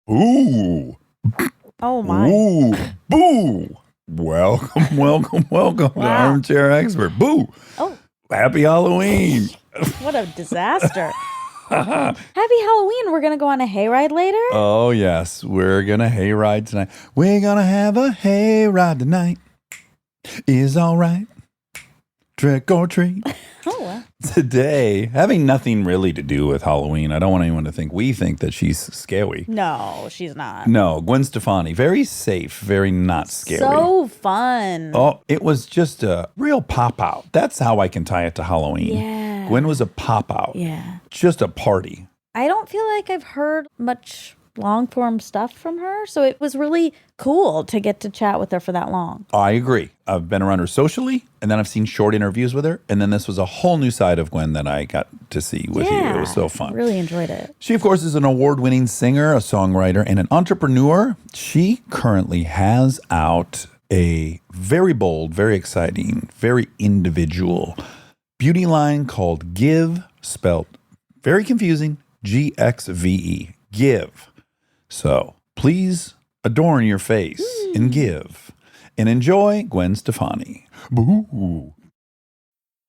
Ooh. Oh, my. Ooh. Boo. Welcome to Armchair Expert. Boo. Oh. Happy Halloween. What a disaster. Happy Halloween. We're going to go on a hayride later? Oh, yes. We're going to hayride tonight. We're going to have a hayride tonight. Is all right. Trick or treat. Oh, Today, having nothing really to do with Halloween, I don't want anyone to think we think that she's scary. no, she's not. No, Gwen Stefani, very safe, very not scary. So fun. Oh, it was just a real pop out. That's how I can tie it to Halloween. Yeah. Gwen was a pop out. Yeah. Just a party. I don't feel like I've heard much long form stuff from her. So it was really cool to get to chat with her for that long. I agree. I've been around her socially, and then I've seen short interviews with her. And then this was a whole new side of Gwen that I got to see with you. It was so fun. Really enjoyed it. She, of course, is an award-winning singer, a songwriter, and an entrepreneur. She currently has out a very bold, very exciting, very individual beauty line called Give, spelled very confusing, GXVE, Give. So please adorn your face and give and enjoy Gwen Stefani. Boo.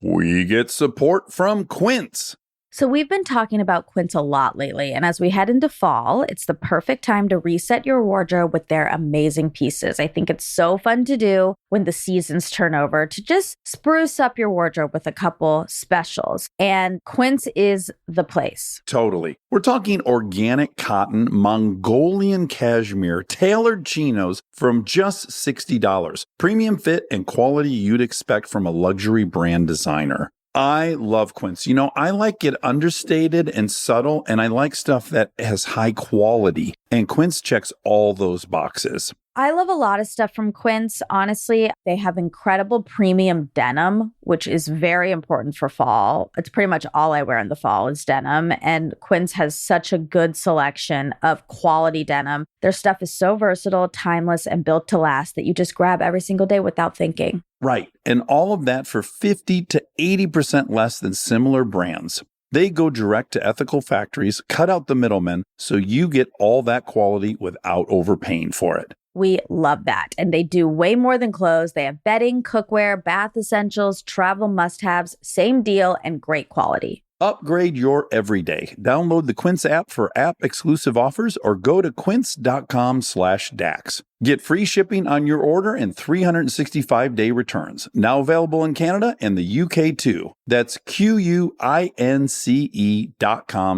We get support from Quince. So we've been talking about Quince a lot lately, and as we head into fall, it's the perfect time to reset your wardrobe with their amazing pieces. I think it's so fun to do when the seasons turn over to just spruce up your wardrobe with a couple specials, and Quince is the place. Totally. We're talking organic cotton, Mongolian cashmere, tailored chinos from just $60. Premium fit and quality you'd expect from a luxury brand designer. I love Quince. You know, I like it understated and subtle, and I like stuff that has high quality. And Quince checks all those boxes. I love a lot of stuff from Quince. Honestly, they have incredible premium denim, which is very important for fall. It's pretty much all I wear in the fall is denim. And Quince has such a good selection of quality denim. Their stuff is so versatile, timeless, and built to last that you just grab every single day without thinking. Right. And all of that for 50 to 80% less than similar brands. They go direct to ethical factories, cut out the middlemen, so you get all that quality without overpaying for it. We love that. And they do way more than clothes. They have bedding, cookware, bath essentials, travel must-haves, same deal, and great quality. Upgrade your everyday. Download the Quince app for app-exclusive offers or go to quince.com/Dax. Get free shipping on your order and 365-day returns. Now available in Canada and the UK too. That's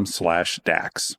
QUINCE.com/Dax.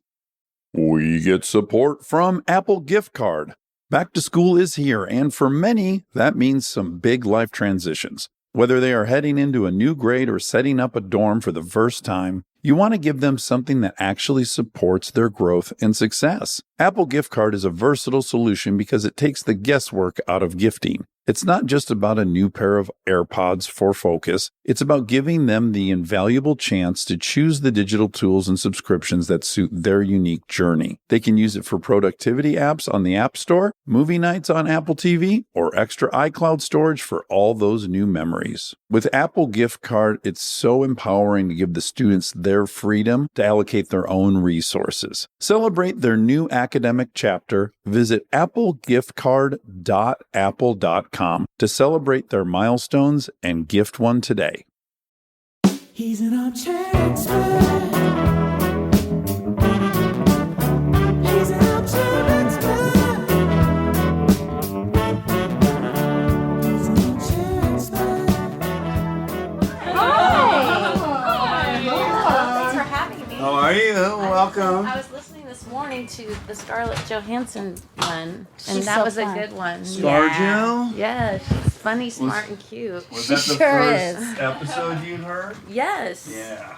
We get support from Apple Gift Card. Back to school is here, and for many, that means some big life transitions. Whether they are heading into a new grade or setting up a dorm for the first time, you want to give them something that actually supports their growth and success. Apple Gift Card is a versatile solution because it takes the guesswork out of gifting. It's not just about a new pair of AirPods for focus. It's about giving them the invaluable chance to choose the digital tools and subscriptions that suit their unique journey. They can use it for productivity apps on the App Store, movie nights on Apple TV, or extra iCloud storage for all those new memories. With Apple Gift Card, it's so empowering to give the students their freedom to allocate their own resources. Celebrate their new academic chapter. Visit applegiftcard.apple.com to celebrate their milestones and gift one today. He's an armchair expert. He's an armchair expert. He's an armchair expert. Hi. Thanks for having me. How are you? Welcome. I was listening this morning to the Scarlett Johansson one, and She's that so was fun. a good one. Scarjo? Yeah, she's funny, smart, and cute. Was She that the sure first is. episode you'd heard? Yes. Yeah.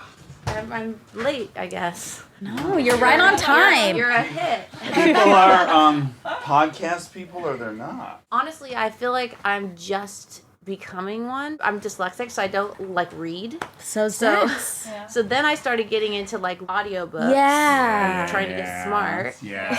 I'm late, I guess. No, you're right on time. You're a hit. People are podcast people or they're not. Honestly, I feel like I'm just becoming one. I'm dyslexic, so I don't like read. So So, sis. so then I started getting into like audiobooks. Yeah. Trying to get smart. Yeah.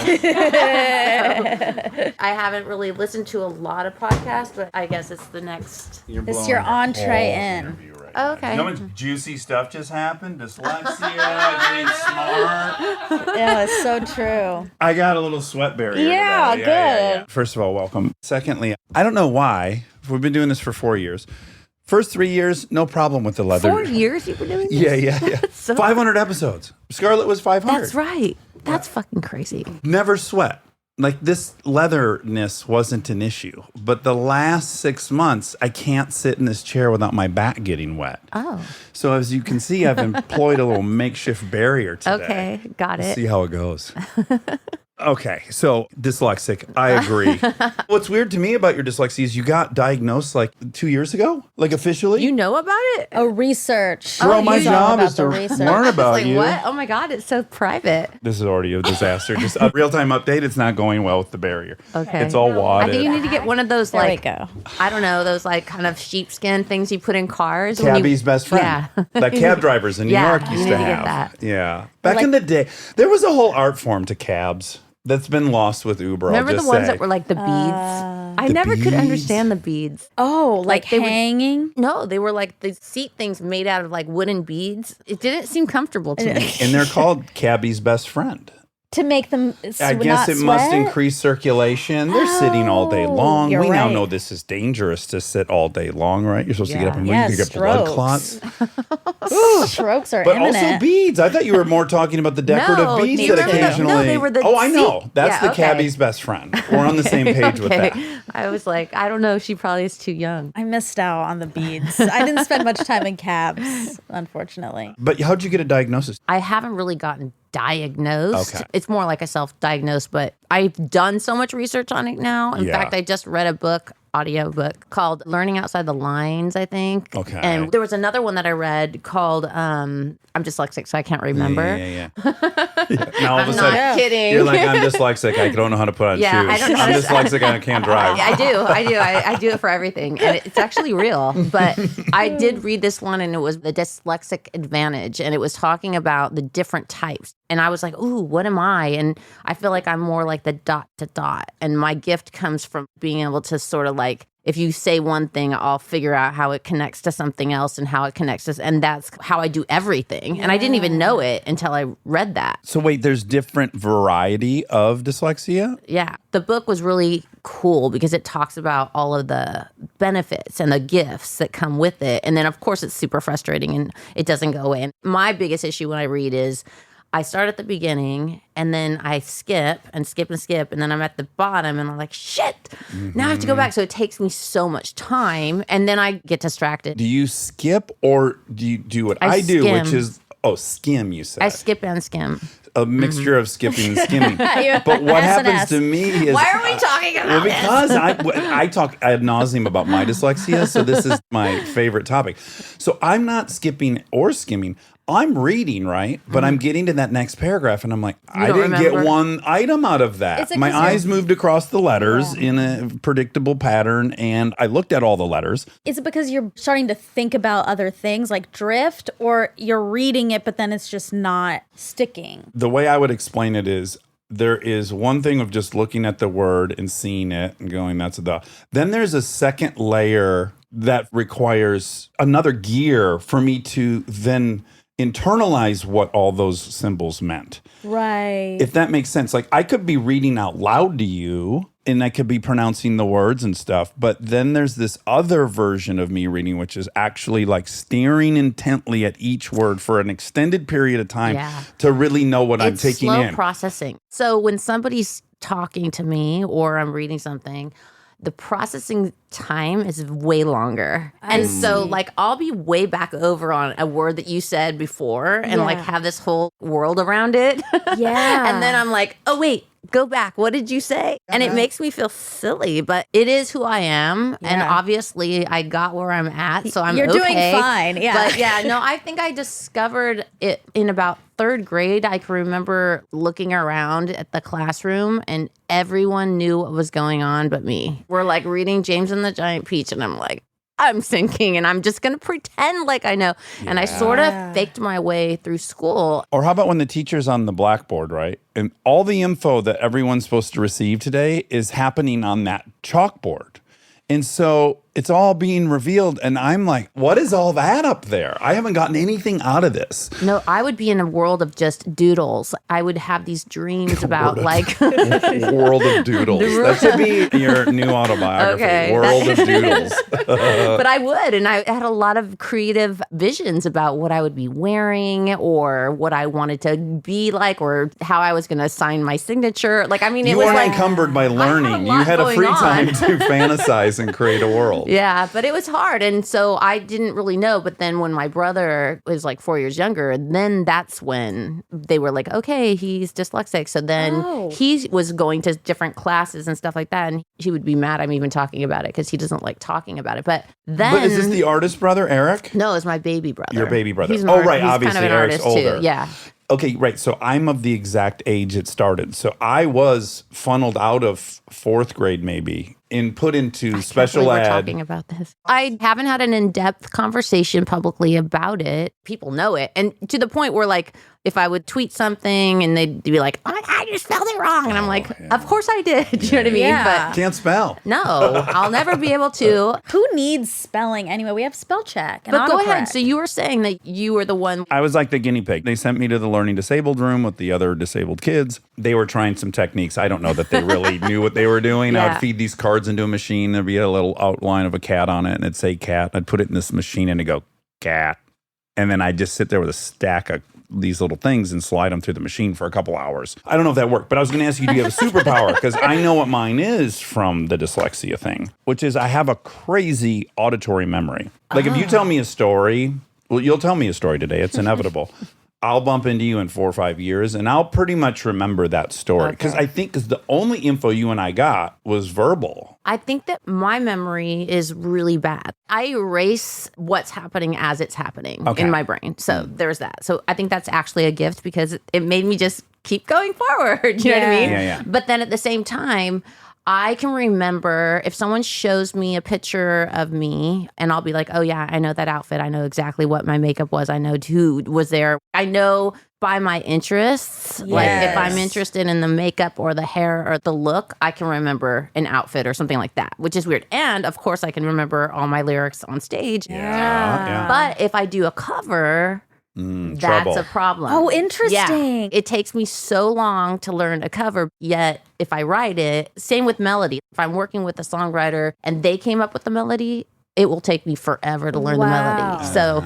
I haven't really listened to a lot of podcasts, but I guess it's the next. You're It's blowing your the entree whole in. interview right Oh, okay. You know how much juicy stuff just happened? Dyslexia, getting smart. Yeah, it's so true. I got a little sweat barrier. Yeah, today. good. First of all, welcome. Secondly, I don't know why. We've been doing this for 4 years. First 3 years, no problem with the leather. 4 years you've been doing this? Yeah. So- 500 episodes. Scarlett was 500. That's right. That's fucking crazy. Never sweat. Like this leatherness wasn't an issue. But the last 6 months, I can't sit in this chair without my back getting wet. Oh. So as you can see, I've employed a little makeshift barrier today. Okay, got Let's it. see how it goes. Okay, so dyslexic, I agree. What's weird to me about your dyslexia is you got diagnosed like 2 years ago, like officially. You know about it? A research. Girl, my It's all job about is to the research. learn about Like, you. what? Oh my God, it's so private. This is already a disaster. Just a real-time update. It's not going well with the barrier. Okay. It's all I wadded. think you need to get one of those, There like, we go. I don't know, those like kind of sheepskin things you put in cars. Cabbie's best friend. Yeah. Like cab drivers in New Yeah, York you used need to to get have. that. Yeah. Back in the day, there was a whole art form to cabs that's been lost with Uber. Remember I'll the just ones say. that were like the beads? I The never could beads? understand the beads. Oh, like they would- hanging? No, they were like the seat things made out of like wooden beads. It didn't seem comfortable to me. And they're called cabbie's best friend. To make them I guess it must increase circulation. They're sitting all day long. you're We now right. know this is dangerous to sit all day long, right? You're supposed to get up and Yeah, you could get blood strokes. clots. Strokes are But imminent. also beads. I thought you were more talking about the decorative No, beads you that remember that? occasionally. No, they were the oh, I know. seat- That's Yeah, the okay. cabbie's best friend. We're on the same page with that. I was like, I don't know. She probably is too young. I missed out on the beads. I didn't spend much time in cabs, unfortunately. But how'd you get a diagnosis? I haven't really gotten diagnosed. Okay. It's more like a self-diagnosed, but I've done so much research on it now. In Yeah. fact, I just read a book, audio book called Learning Outside the Lines, I think. Okay. And there was another one that I read called I'm dyslexic, so I can't remember. Yeah. Now all of a I'm sudden, not kidding. you're like, I'm dyslexic. I don't know how to put on Yeah, shoes. I don't know I'm how to- dyslexic. I can't drive. I do. I do it for everything. And it's actually real. But I did read this one, and it was the dyslexic advantage. And it was talking about the different types. And I was like, ooh, what am I? And I feel like I'm more like the dot to dot. And my gift comes from being able to sort of like, if you say one thing, I'll figure out how it connects to something else and how it connects to, and that's how I do everything. And I didn't even know it until I read that. So wait, there's different variety of dyslexia? Yeah. The book was really cool because it talks about all of the benefits and the gifts that come with it. And then, of course, it's super frustrating and it doesn't go away. And my biggest issue when I read is I start at the beginning and then I skip and skip and skip. And then I'm at the bottom and I'm like, shit, now I have to go back. So it takes me so much time. And then I get distracted. Do you skip or do you do what I do, skim. which is, skim, you said? I skip and skim. A mixture of skipping and skimming. But what happens to me is... Why are we talking about Well, this? because I talk ad nauseum about my dyslexia, so this is my favorite topic. So I'm not skipping or skimming. I'm reading, right? But I'm getting to that next paragraph, and I'm like, I don't didn't remember? get one item out of that. Is it My 'cause you're- eyes moved across the letters in a predictable pattern, and I looked at all the letters. Is it because you're starting to think about other things like drift, or you're reading it, but then it's just not sticking? The way I would explain it is there is one thing of just looking at the word and seeing it and going, that's the. Then there's a second layer that requires another gear for me to then internalize what all those symbols meant. Right. If that makes sense. Like I could be reading out loud to you and I could be pronouncing the words and stuff, but then there's this other version of me reading, which is actually like staring intently at each word for an extended period of time Yeah. to really know what I'm It's taking slow in. processing. So when somebody's talking to me or I'm reading something, the processing time is way longer. And so like I'll be way back over on a word that you said before and like Yeah. have this whole world around it. Yeah. And then I'm like, oh wait, go back. What did you say? And it makes me feel silly, but it is who I am. And Yeah. obviously I got where I'm at. So I'm You're doing okay. fine, yeah. But yeah, no, I think I discovered it in about third grade. I can remember looking around at the classroom and everyone knew what was going on but me. We're like reading James and the Giant Peach and I'm like, I'm thinking and I'm just going to pretend like I know. And I sort of faked my way through school. Or how about when the teacher's on the blackboard, right? And all the info that everyone's supposed to receive today is happening on that chalkboard. And so it's all being revealed. And I'm like, what is all that up there? I haven't gotten anything out of this. No, I would be in a world of just doodles. I would have these dreams about like World of Doodles. That should be your new autobiography. Okay. World of Doodles. but I would. And I had a lot of creative visions about what I would be wearing or what I wanted to be like or how I was going to sign my signature. Like, I mean, it You was weren't like encumbered by learning. You lot had a going free on. time to fantasize and create a world. Yeah, but it was hard. And so I didn't really know. But then when my brother was like 4 years younger, then that's when they were like, okay, he's dyslexic. So then he was going to different classes and stuff like that. And he would be mad I'm even talking about it because he doesn't like talking about it. But then. But is this the artist brother, Eric? No, it's my baby brother. Your baby brother. He's an Right. he's Obviously, kind of an Eric's artist older. too. Yeah. Okay, right. So I'm of the exact age it started. So I was funneled out of fourth grade, maybe, and put into special We're ed. talking about this. I haven't had an in-depth conversation publicly about it. People know it. And to the point where, like, if I would tweet something and they'd be like, oh my God, you spelled it wrong. And I'm like, of course I did. You know what I mean? Yeah. Can't spell. But no, I'll never be able to. Who needs spelling anyway? We have spell check and But go autocorrect. ahead. So you were saying that you were the one. I was like the guinea pig. They sent me to the learning disabled room with the other disabled kids. They were trying some techniques. I don't know that they really knew what they were doing. I Yeah. would feed these cards into a machine. There'd be a little outline of a cat on it, and it'd say cat. I'd put it in this machine, and it'd go, cat. And then I'd just sit there with a stack of these little things and slide them through the machine for a couple hours. I don't know if that worked, but I was going to ask you, do you have a superpower? Because I know what mine is from the dyslexia thing, which is I have a crazy auditory memory. Like if you tell me a story, well, you'll tell me a story today. It's inevitable. I'll bump into you in 4 or 5 years, and I'll pretty much remember that story. Because because the only info you and I got was verbal. I think that my memory is really bad. I erase what's happening as it's happening in my brain. So there's that. So I think that's actually a gift because it made me just keep going forward. You know what I mean? Yeah. But then at the same time, I can remember if someone shows me a picture of me and I'll be like, oh yeah, I know that outfit. I know exactly what my makeup was. I know who was there. I know by my interests. Like if I'm interested in the makeup or the hair or the look, I can remember an outfit or something like that, which is weird. And of course I can remember all my lyrics on stage. Yeah. But if I do a cover, that's trouble. a problem. Oh, interesting. Yeah. It takes me so long to learn a cover, yet if I write it, same with melody. If I'm working with a songwriter and they came up with the melody, it will take me forever to learn the melody. So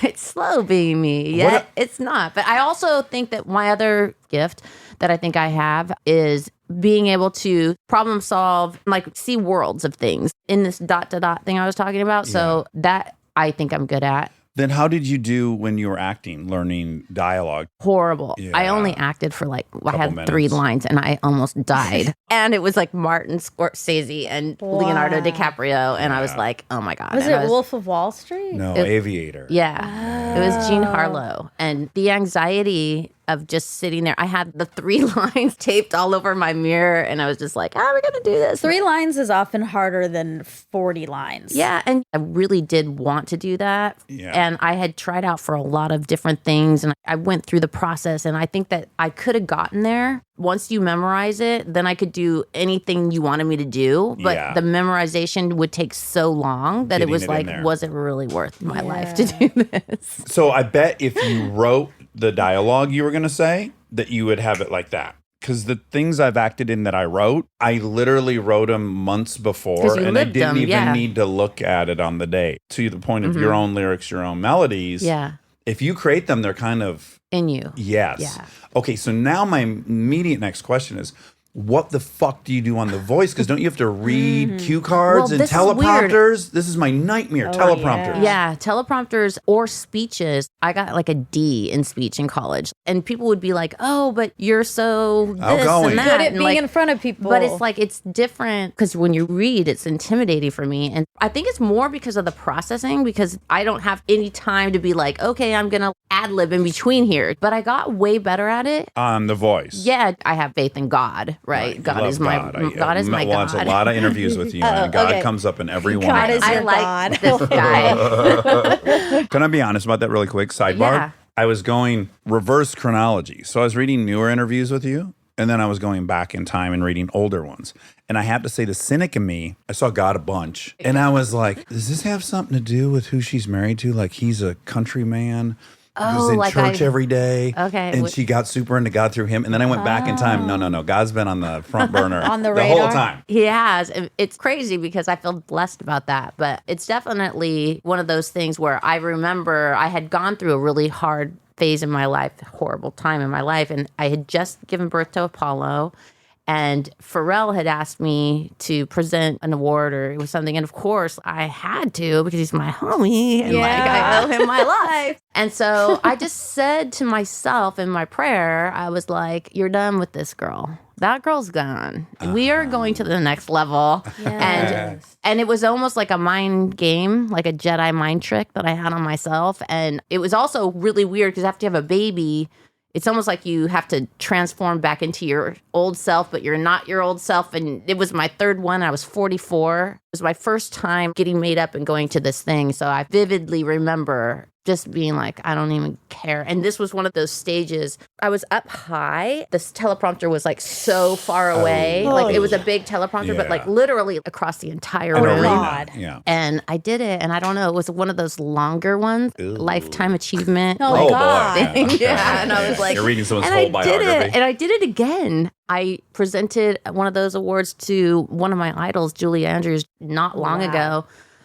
it's slow being me, yet it's not. But I also think that my other gift that I think I have is being able to problem solve, like see worlds of things in this ... thing I was talking about. So that I think I'm good at. Then how did you do when you were acting, learning dialogue? Horrible. Yeah. I only acted for I had minutes. 3 lines and I almost died. And it was like Martin Scorsese and Leonardo DiCaprio. And I was like, oh my God. Was And it I Wolf of Wall Street? No, Aviator. Yeah. It was Jean Harlow. And the anxiety of just sitting there. I had the 3 lines taped all over my mirror. And I was just like, how are we going to do this? 3 lines is often harder than 40 lines. Yeah, and I really did want to do that. Yeah. And I had tried out for a lot of different things and I went through the process and I think that I could have gotten there. Once you memorize it, then I could do anything you wanted me to do. But the memorization would take so long that Getting it was it in like, there. was it really worth my life to do this? So I bet if you wrote the dialogue you were going to say, that you would have it like that. Because the things I've acted in that I wrote, I literally wrote them months 'Cause before, you and I lived didn't them, even need to look at it on the day. To the point of your own lyrics, your own melodies. Yeah, If you create them, they're kind of in you. yes. Yeah. Okay, so now my immediate next question is, what the fuck do you do on The Voice? Because don't you have to read cue cards Well, and this is weird. teleprompters? This is my nightmare, teleprompters. Yeah, teleprompters or speeches. I got like a D in speech in college. And people would be like, oh, but you're so this Outgoing. and that. Good at And, being like, in front of people. But it's like, it's different because when you read, it's intimidating for me. And I think it's more because of the processing, because I don't have any time to be like, okay, I'm going to ad lib in between here. But I got way better at it. On The Voice. Yeah, I have faith in God, right? You God love is my God is my watched God. a lot of interviews with you, and God okay. comes up in every one. God of is them. I your like God. this guy. Can I be honest about that really quick? Sidebar. Yeah. I was going reverse chronology. So I was reading newer interviews with you, And then I was going back in time and reading older ones. And I have to say, the cynic in me, I saw God a bunch. And I was like, does this have something to do with who she's married to? Like, he's a country man who's in church every day. Okay. And she got super into God through him. And then I went back in time. No. God's been on the front burner On the whole radar? time. He has. It's crazy because I feel blessed about that. But it's definitely one of those things where I remember I had gone through a really hard phase in my life, horrible time in my life. And I had just given birth to Apollo. And Pharrell had asked me to present an award or it was something. And of course, I had to because he's my homie and like I owe him my life. And so I just said to myself in my prayer, I was like, you're done with this girl. That girl's gone. We are going to the next level. And it was almost like a mind game, like a Jedi mind trick that I had on myself. And it was also really weird because after you have a baby, it's almost like you have to transform back into your old self, but you're not your old self. And it was my third one. I was 44. It was my first time getting made up and going to this thing. So I vividly remember just being like, I don't even care. And this was one of those stages. I was up high. This teleprompter was like so far away. Like it was a big teleprompter, but like literally across the entire room. God. Yeah. And I did it. And I don't know, it was one of those longer ones, lifetime achievement. Oh, like, God. thing. Yeah. And I was like, You're reading someone's and whole I did biography. it. And I did it again. I presented one of those awards to one of my idols, Julie Andrews, not long ago.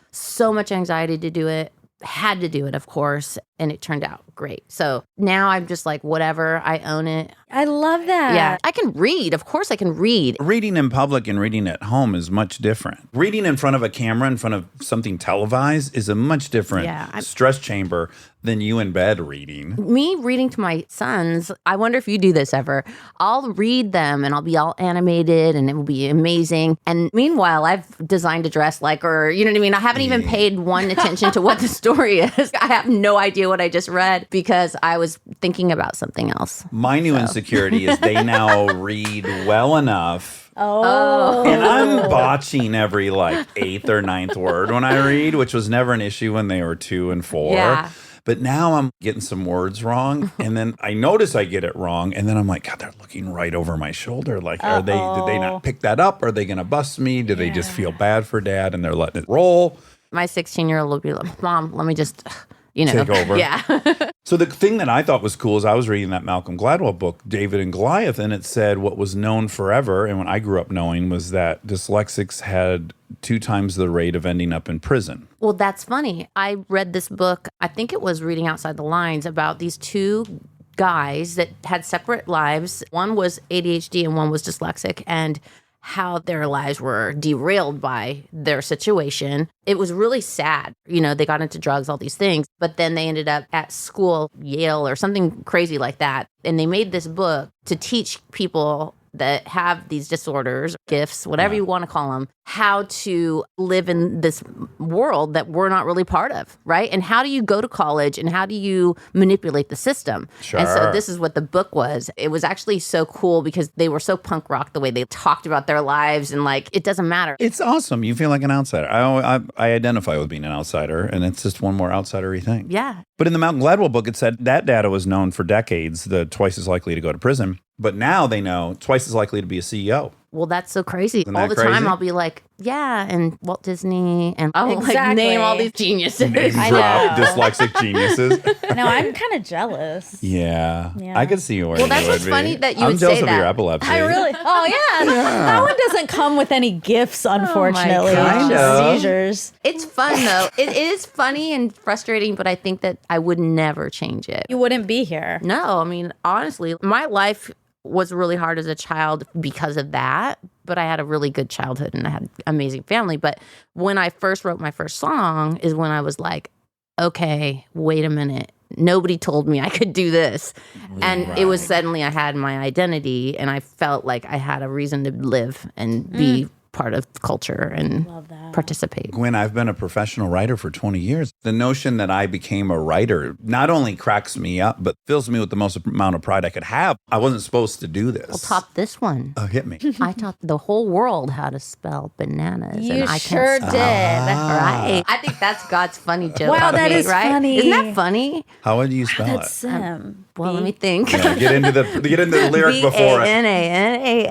So much anxiety to do it. Had to do it, of course, and it turned out great. So now I'm just like, whatever, I own it. I love that. Yeah, I can read. Of course, I can read. Reading in public and reading at home is much different. Reading in front of a camera, in front of something televised, is a much different stress chamber than you in bed reading. Me reading to my sons, I wonder if you do this ever. I'll read them and I'll be all animated and it will be amazing. And meanwhile, I've designed a dress like, or you know what I mean? I haven't even paid one attention to what the story is. I have no idea what I just read because I was thinking about something else. My new insecurity is they now read well enough. Oh. And I'm botching every like 8th or 9th word when I read, which was never an issue when they were 2 and 4. Yeah. But now I'm getting some words wrong, and then I notice I get it wrong, and then I'm like, God, they're looking right over my shoulder. Like, did they not pick that up? Are they going to bust me? Do they just feel bad for Dad and they're letting it roll? My 16-year-old will be like, Mom, let me just, Take over. Yeah. So the thing that I thought was cool is I was reading that Malcolm Gladwell book, David and Goliath, and it said what was known forever, and what I grew up knowing was that dyslexics had 2 times the rate of ending up in prison. Well, that's funny. I read this book, I think it was Reading Outside the Lines, about these 2 guys that had separate lives. One was ADHD and one was dyslexic, and how their lives were derailed by their situation. It was really sad. You know, they got into drugs, all these things, but then they ended up at school, Yale or something crazy like that. And they made this book to teach people that have these disorders, gifts, whatever you want to call them, how to live in this world that we're not really part of, right? And how do you go to college and how do you manipulate the system? Sure. And so this is what the book was. It was actually so cool because they were so punk rock the way they talked about their lives and like, it doesn't matter. It's awesome. You feel like an outsider. I identify with being an outsider, and it's just one more outsider-y thing. Yeah. But in the Malcolm Gladwell book, it said that data was known for decades, the twice as likely to go to prison. But now they know twice as likely to be a CEO. Well, that's so crazy. Isn't All that the time crazy? I'll be like, yeah, and Walt Disney, and I'll like Exactly. name all these geniuses. Name I drop know. dyslexic geniuses. No, I'm kind of jealous. Yeah. Yeah. I could see where Well, you that's would what's be. funny that you I'm would jealous say of your that. epilepsy. I really? Oh, yeah. That one doesn't come with any gifts, unfortunately. gosh. It's just Kinda. seizures. It's fun though. It is funny and frustrating, but I think that I would never change it. You wouldn't be here. No, I mean, honestly, my life was really hard as a child because of that, but I had a really good childhood and I had an amazing family. But when I first wrote my first song is when I was like, okay, wait a minute. Nobody told me I could do this. And it was suddenly I had my identity and I felt like I had a reason to live and be part of culture and participate. Gwen, I've been a professional writer for 20 years. The notion that I became a writer not only cracks me up, but fills me with the most amount of pride I could have. I wasn't supposed to do this. Well, top this one. Oh, hit me. I taught the whole world how to spell bananas. You and I sure can't did. Right. I think that's God's funny joke. Wow, on that me, is right? funny. Isn't that funny? How would you spell That's it? Well, let me think. Yeah, get into the lyric before it. Bananas.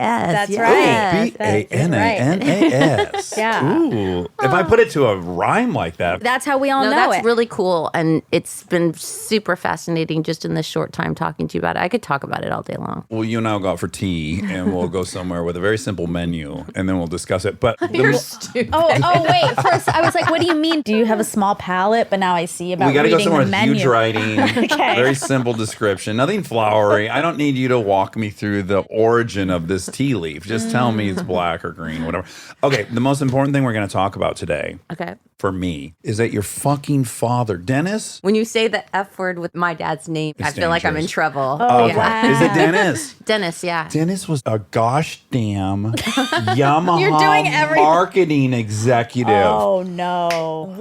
That's right. Bananas. Yeah. Ooh. If I put it to a rhyme like that. That's how we all No, know that's it. really cool. And it's been super fascinating just in this short time talking to you about it. I could talk about it all day long. Well, you and I will go out for tea and we'll go somewhere with a very simple menu and then we'll discuss it. But You're stupid. Oh, wait. First, I was like, what do you mean? Do you have a small palate? But now I see about we got to go reading somewhere the with menu. huge writing, Okay. very simple description, nothing flowery. I don't need you to walk me through the origin of this tea leaf. Just tell me it's black or green, whatever. Okay, the most important thing we're going to talk about today, Okay. for me, is that your fucking father, Dennis. When you say the F word with my dad's name, It's I feel like I'm in dangerous. trouble. Oh, Okay. wow. Is it Dennis? Dennis, yeah. Dennis was a gosh damn Yamaha You're doing everything. marketing executive. Oh, no.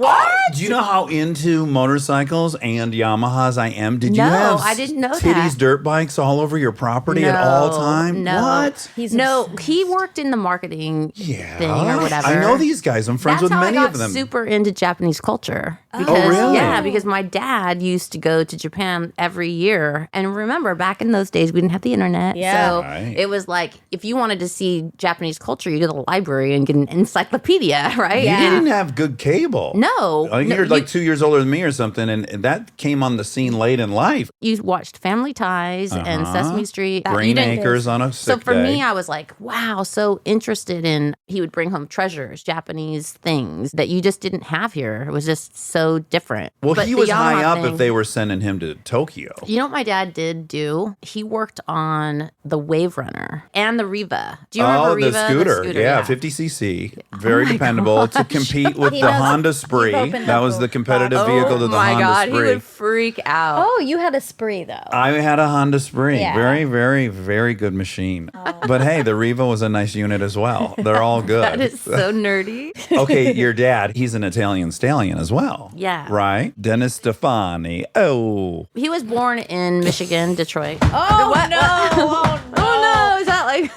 Do you know how into motorcycles and Yamahas I am? Did you No, have I didn't know titties, that. dirt bikes all over your property at all time? No. What? He worked in the marketing Yeah. thing or whatever. I know these guys. I'm friends That's with how many I got of them. super into Japanese culture. Because, really? Yeah, because my dad used to go to Japan every year. And remember, back in those days, we didn't have the internet. Yeah. So Right. it was like, if you wanted to see Japanese culture, you go to the library and get an encyclopedia, right? You didn't have good cable. No. I think No, you're like 2 years older than me or something, and that came on the scene late in life. You watched Family Ties and Sesame Street. You Green didn't- Acres on a So sick for day. me, I was like, wow, so interested in, he would bring home treasures, Japanese things that you just didn't have here. It was just so different. Well, But he the was high Yamaha up thing- if they were sending him to Tokyo. You know what my dad did do? He worked on the Wave Runner and the Riva. Do you remember Riva? the scooter. Yeah, 50cc. Very dependable to compete with He the knows- Honda he's Spree. opened That up was a the competitive vehicle to the my Honda God, Spree. he would freak out. Oh, you had a spree, though. I had a Honda Spree. Yeah. Very, very, very good machine. But hey, the Riva was a nice unit as well. They're all good. That is so nerdy. Okay, your dad, he's an Italian stallion as well. Yeah. Right? Dennis Stefani. Oh. He was born in Michigan, Detroit. Oh, What? no. What? Oh, no. Oh no, is that like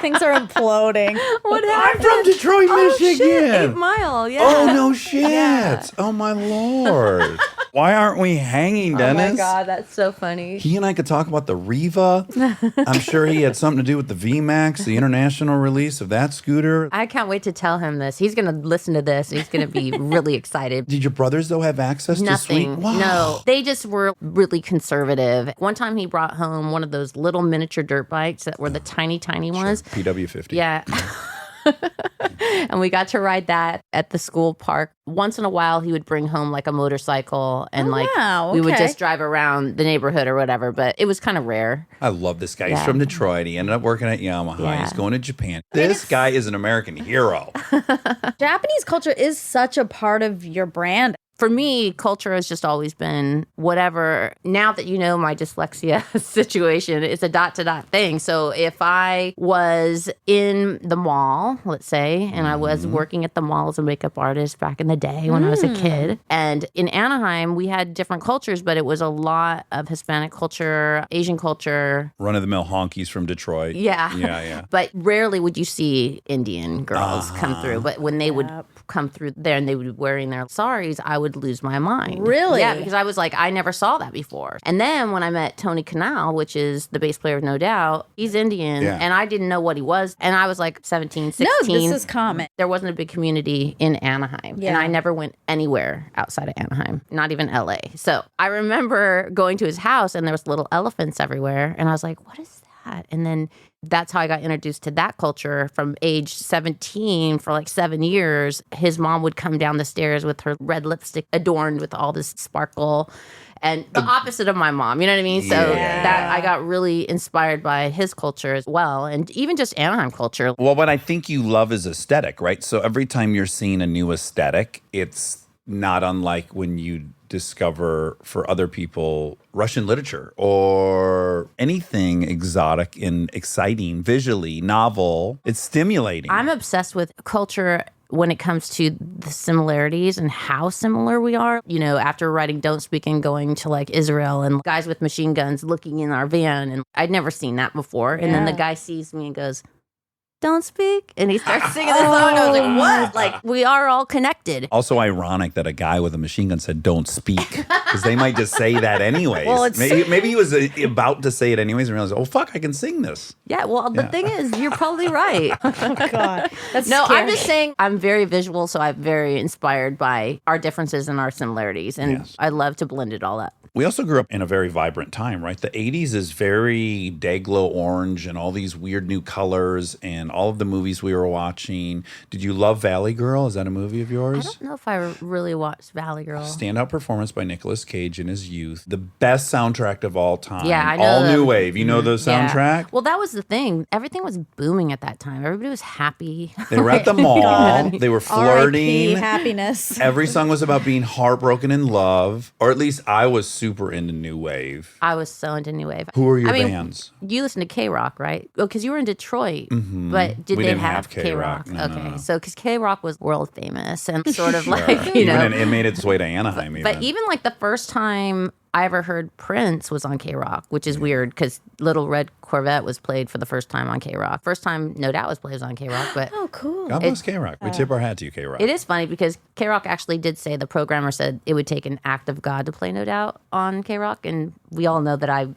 Things are imploding. what I'm happened? from Detroit, Oh, Michigan. shit, 8 Mile, yeah. Oh, no shit. Oh, my Lord. Why aren't we hanging, Dennis? Oh my God, that's so funny. He and I could talk about the Riva. I'm sure he had something to do with the VMAX, the international release of that scooter. I can't wait to tell him this. He's going to listen to this. He's going to be really excited. Did your brothers, though, have access to sweet? Nothing. Wow. No, they just were really conservative. One time he brought home one of those little miniature dirt bikes that were the tiny ones. PW50. Yeah. And we got to ride that at the school park. Once in a while, he would bring home like a motorcycle and wow, we would okay. just drive around the neighborhood or whatever, but it was kind of rare. I love this guy. He's Yeah. from Detroit. He ended up working at Yamaha. Yeah. He's going to Japan. This guy is an American hero. Japanese culture is such a part of your brand. For me, culture has just always been whatever. Now that you know my dyslexia situation, it's a dot-to-dot thing. So if I was in the mall, let's say, and I was working at the mall as a makeup artist back in the day when I was a kid, and in Anaheim, we had different cultures, but it was a lot of Hispanic culture, Asian culture. Run-of-the-mill honkies from Detroit. Yeah. Yeah. But rarely would you see Indian girls come through. But when they would come through there and they would be wearing their saris, I would lose my mind. Really? Yeah, because I was like, I never saw that before. And then when I met Tony Kanal, which is the bass player of No Doubt, he's Indian, Yeah. and I didn't know what he was. And I was like 17, 16. No, this is common. There wasn't a big community in Anaheim. Yeah. And I never went anywhere outside of Anaheim, not even LA. So I remember going to his house and there was little elephants everywhere. And I was like, what is that? And then that's how I got introduced to that culture from age 17 for like 7 years. His mom would come down the stairs with her red lipstick adorned with all this sparkle. And the opposite of my mom, you know what I mean? So Yeah. that I got really inspired by his culture as well. And even just Anaheim culture. Well, what I think you love is aesthetic, right? So every time you're seeing a new aesthetic, it's not unlike when you discover for other people Russian literature or anything exotic and exciting, visually, novel. It's stimulating. I'm obsessed with culture when it comes to the similarities and how similar we are. You know, after writing Don't Speak and going to like Israel and guys with machine guns looking in our van, and I'd never seen that before. And then the Yeah. guy sees me and goes, don't speak. And he starts singing the song. I was like, what? Like, we are all connected. Also ironic that a guy with a machine gun said, don't speak. Because they might just say that anyways. Well, it's- maybe he was about to say it anyways and realized, oh, fuck, I can sing this. Yeah, well, the thing is, you're probably right. God, that's No, scary. I'm just saying I'm very visual, so I'm very inspired by our differences and our similarities. And Yes. I love to blend it all up. We also grew up in a very vibrant time, right? The 80s is very day-glow orange and all these weird new colors and all of the movies we were watching. Did you love Valley Girl? Is that a movie of I yours? don't know if I really watched Valley Girl. Standout performance by Nicolas Cage in his youth. The best soundtrack of all time. Yeah, I know All the- New Wave. You know the Yeah. soundtrack? Well, that was the thing. Everything was booming at that time. Everybody was happy. They were at the mall. They were R.I.P. flirting. happiness. Every song was about being heartbroken in love. Or at least I was super into New Wave. I was so into New Wave. Who are your I mean, bands? You listen to K-Rock, right? Oh, because you were in Detroit. But did We they didn't have have K-Rock. K-Rock? No, Okay. no. So, because K-Rock was world famous and sort of like, you know. Even it made its way to Anaheim. But even like the first time I ever heard Prince was on K-Rock, which is weird because Little Red Corvette was played for the first time on K-Rock. First time No Doubt was played on K-Rock, but Oh, cool. God bless K-Rock. We tip our hat to you, K-Rock. it is funny because K-Rock actually did say, the programmer said it would take an act of God to play No Doubt on K-Rock, and we all know that I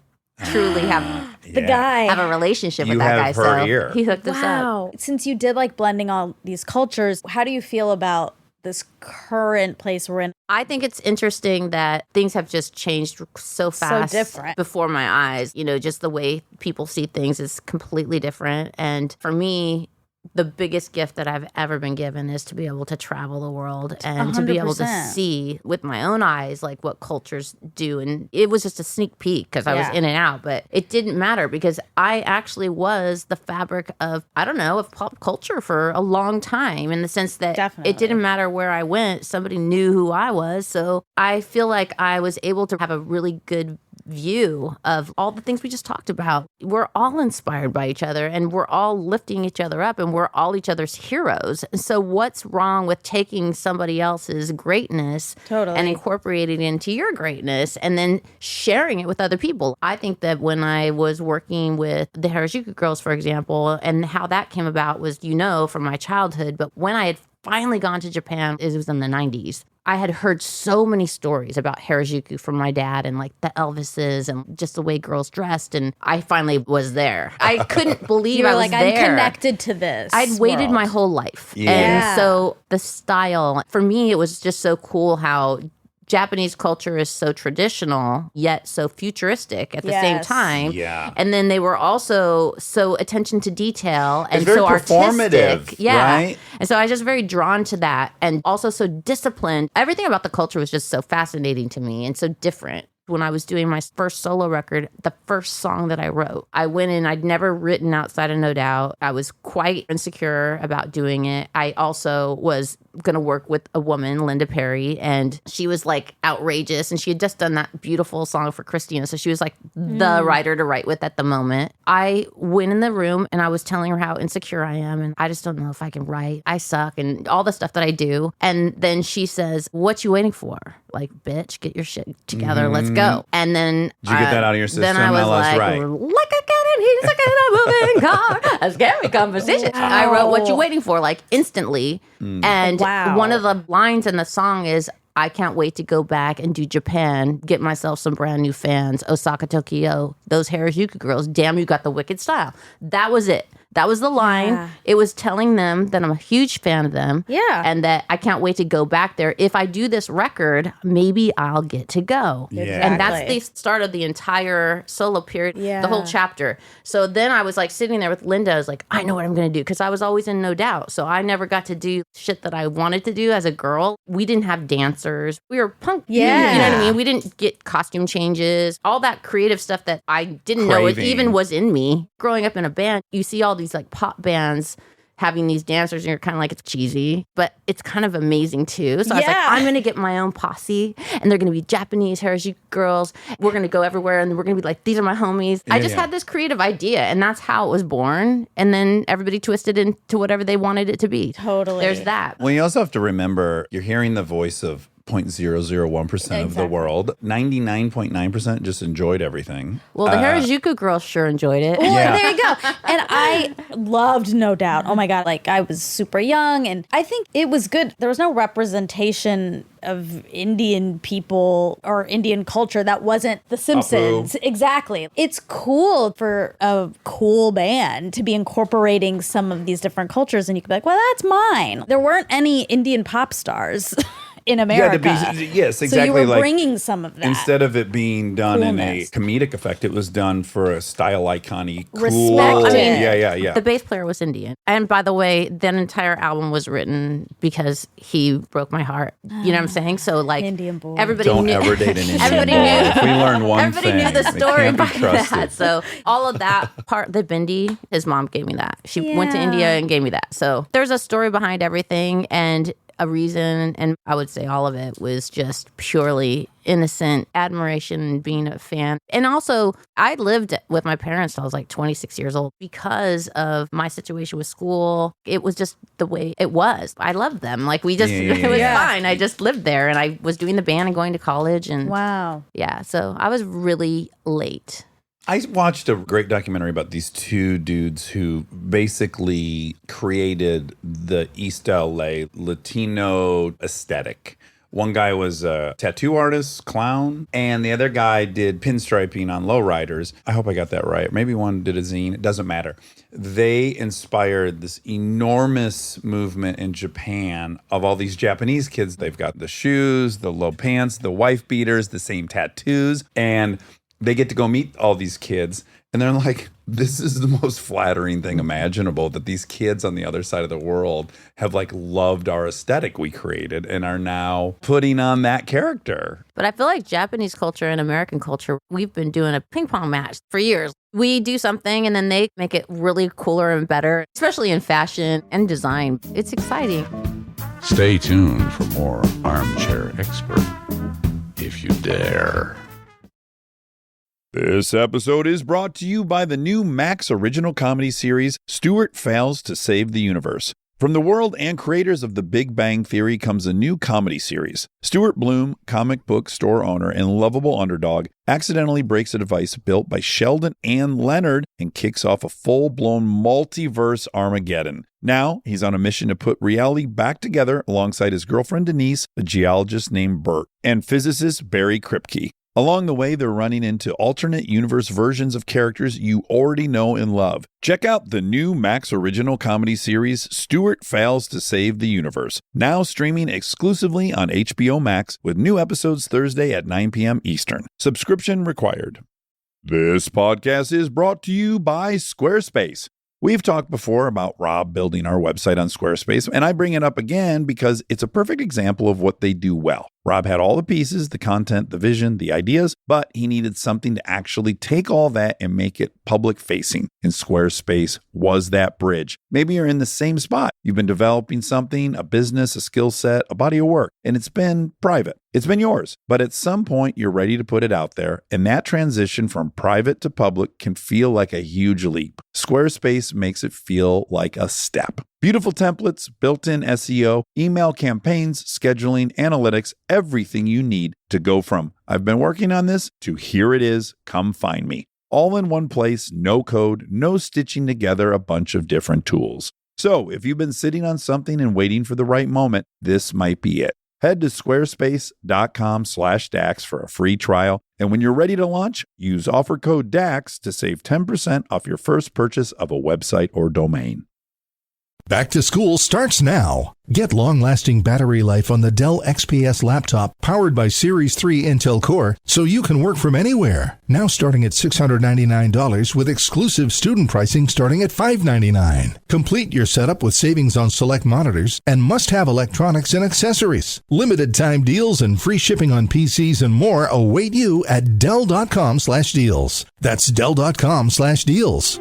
truly have The guy. a relationship You with that guy. have her So ear. he hooked us up. Wow. Since you did like blending all these cultures, how do you feel about this current place we're in? I think it's interesting that things have just changed so fast different. before my eyes. You know, just the way people see things is completely different. And for me, the biggest gift that I've ever been given is to be able to travel the world and to be able to 100%. see with my own eyes like what cultures do. And it was just a sneak peek because I was Yeah. in and out, but it didn't matter because I actually was the fabric of, I don't know, of pop culture for a long time, in the sense that Definitely. it didn't matter where I went, somebody knew who I was. So I feel like I was able to have a really good view of all the things we just talked about. We're all inspired by each other and we're all lifting each other up and we're all each other's heroes. So what's wrong with taking somebody else's greatness Totally. and incorporating it into your greatness and then sharing it with other people? I think that when I was working with the Harajuku girls, for example, and how that came about was, you know, from my childhood, but when I had finally gone to Japan, it was in the 90s. I had heard so many stories about Harajuku from my dad and like the Elvises and just the way girls dressed. And I finally was there. I couldn't believe You were I was like, I'm there. connected to this. I'd waited world. my whole life. Yeah. And so the style, for me, it was just so cool how Japanese culture is so traditional, yet so futuristic at the same Yes. time. Yeah. And then they were also so attention to detail and It's very so performative, artistic. Yeah. right? And so I was just very drawn to that and also so disciplined. Everything about the culture was just so fascinating to me and so different. When I was doing my first solo record, the first song that I wrote, I went in, I'd never written outside of No Doubt. I was quite insecure about doing it. I also was going to work with a woman, Linda Perry, and she was like outrageous. And she had just done that beautiful song for Christina. So she was like the writer to write with at the moment. I went in the room and I was telling her how insecure I am. And I just don't know if I can write. I suck and all the stuff that I do. And then she says, what you waiting for? Like, bitch, get your shit together. Let's go. And then Did you get that out of your Then system? I was Now let's like, write. like a cat and he's like in a moving car. A scary conversation. I wrote what you waiting for like instantly. And Wow. one of the lines in the song is, I can't wait to go back and do Japan, get myself some brand new fans. Osaka, Tokyo, those Harajuku girls, damn, you got the wicked style. That was it. That was the line. Yeah. It was telling them that I'm a huge fan of them. Yeah. And that I can't wait to go back there. If I do this record, maybe I'll get to go. Yeah. And that's Exactly. the start of the entire solo period, Yeah. the whole chapter. So then I was like sitting there with Linda. I was like, I know what I'm going to do because I was always in No Doubt. So I never got to do shit that I wanted to do as a girl. We didn't have dancers. We were punk. Yeah. You know what I mean? We didn't get costume changes, all that creative stuff that I didn't know it Craving. even was in me. Growing up in a band, you see all these like pop bands having these dancers and you're kind of like, it's cheesy, but it's kind of amazing too. So I was like, Yeah. I'm going to get my own posse and they're going to be Japanese Harajuku girls. We're going to go everywhere and we're going to be like, these are my homies. I just yeah. had this creative idea and that's how it was born. And then everybody twisted into whatever they wanted it to be. Totally. There's that. Well, you also have to remember you're hearing the voice of 0.001% of the world. 99.9% just enjoyed everything. Well, the Harajuku girls sure enjoyed it. Well, Yeah. there you go. And I loved No Doubt. Oh my God. Like, I was super young and I think it was good. There was no representation of Indian people or Indian culture that wasn't The Simpsons. Exactly. It's cool for a cool band to be incorporating some of these different cultures, and you could be like, well, that's mine. There weren't any Indian pop stars in America. Yes, exactly. So you were like, bringing some of that. instead of it being done in a Coolness. comedic effect, it was done for a style iconic, cool. Respected. Yeah. The bass player was Indian. And by the way, that entire album was written because he broke my heart. You know what I'm saying? So like Indian boy. everybody Don't knew, ever date an Indian everybody boy. knew. If we learn one Everybody thing, knew the they story can't be behind trusted. that. So all of that part, the bindi, his mom gave me that. She went to Yeah. India and gave me that. So there's a story behind everything and a reason. And I would say all of it was just purely innocent admiration and being a fan. And also, I lived with my parents till I was like 26 years old because of my situation with school. It was just the way it was. I loved them. Like we just, it was Yeah. fine. I just lived there and I was doing the band and going to college. And Wow. yeah, so I was really late. I watched a great documentary about these two dudes who basically created the East LA Latino aesthetic. One guy was a tattoo artist, clown, and the other guy did pinstriping on lowriders. I hope I got that right. Maybe one did a zine. It doesn't matter. They inspired this enormous movement in Japan of all these Japanese kids. They've got the shoes, the low pants, the wife beaters, the same tattoos, and they get to go meet all these kids, and they're like, this is the most flattering thing imaginable, that these kids on the other side of the world have like loved our aesthetic we created and are now putting on that character. But I feel like Japanese culture and American culture, we've been doing a ping pong match for years. We do something and then they make it really cooler and better, especially in fashion and design. It's exciting. Stay tuned for more Armchair Expert, if you dare. This episode is brought to you by the new Max original comedy series, Stewart Fails to Save the Universe. From the world and creators of The Big Bang Theory comes a new comedy series. Stuart Bloom, comic book store owner and lovable underdog, accidentally breaks a device built by Sheldon and Leonard and kicks off a full-blown multiverse Armageddon. Now, he's on a mission to put reality back together alongside his girlfriend Denise, a geologist named Bert, and physicist Barry Kripke. Along the way, they're running into alternate universe versions of characters you already know and love. Check out the new Max original comedy series, Stewart Fails to Save the Universe, now streaming exclusively on HBO Max with new episodes Thursday at 9 p.m. Eastern. Subscription required. This podcast is brought to you by Squarespace. We've talked before about Rob building our website on Squarespace, and I bring it up again because it's a perfect example of what they do well. Rob had all the pieces, the content, the vision, the ideas, but he needed something to actually take all that and make it public facing. And Squarespace was that bridge. Maybe you're in the same spot. You've been developing something, a business, a skill set, a body of work, and it's been private. It's been yours, but at some point you're ready to put it out there, and that transition from private to public can feel like a huge leap. Squarespace makes it feel like a step. Beautiful templates, built-in SEO, email campaigns, scheduling, analytics, everything you need to go from I've been working on this to here it is, come find me. All in one place, no code, no stitching together a bunch of different tools. So if you've been sitting on something and waiting for the right moment, this might be it. Head to squarespace.com/DAX for a free trial. And when you're ready to launch, use offer code DAX to save 10% off your first purchase of a website or domain. Back to school starts now. Get long-lasting battery life on the Dell XPS laptop powered by Series 3 Intel Core so you can work from anywhere. Now starting at $699 with exclusive student pricing starting at $599. Complete your setup with savings on select monitors and must-have electronics and accessories. Limited time deals and free shipping on PCs and more await you at Dell.com/deals. That's Dell.com/deals.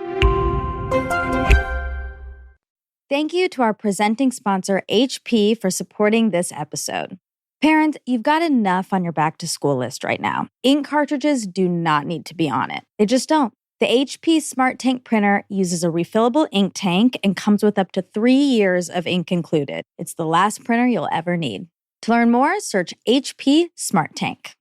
Thank you to our presenting sponsor, HP, for supporting this episode. Parents, you've got enough on your back-to-school list right now. Ink cartridges do not need to be on it. They just don't. The HP Smart Tank printer uses a refillable ink tank and comes with up to 3 years of ink included. It's the last printer you'll ever need. To learn more, search HP Smart Tank.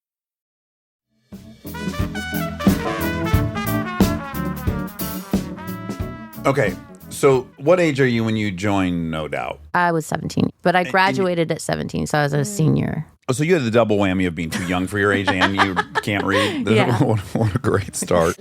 Okay, so what age are you when you joined No Doubt? I was 17, but I graduated at 17, so I was a senior. Oh, so you had the double whammy of being too young for your age and you can't read. Yeah. What a great start.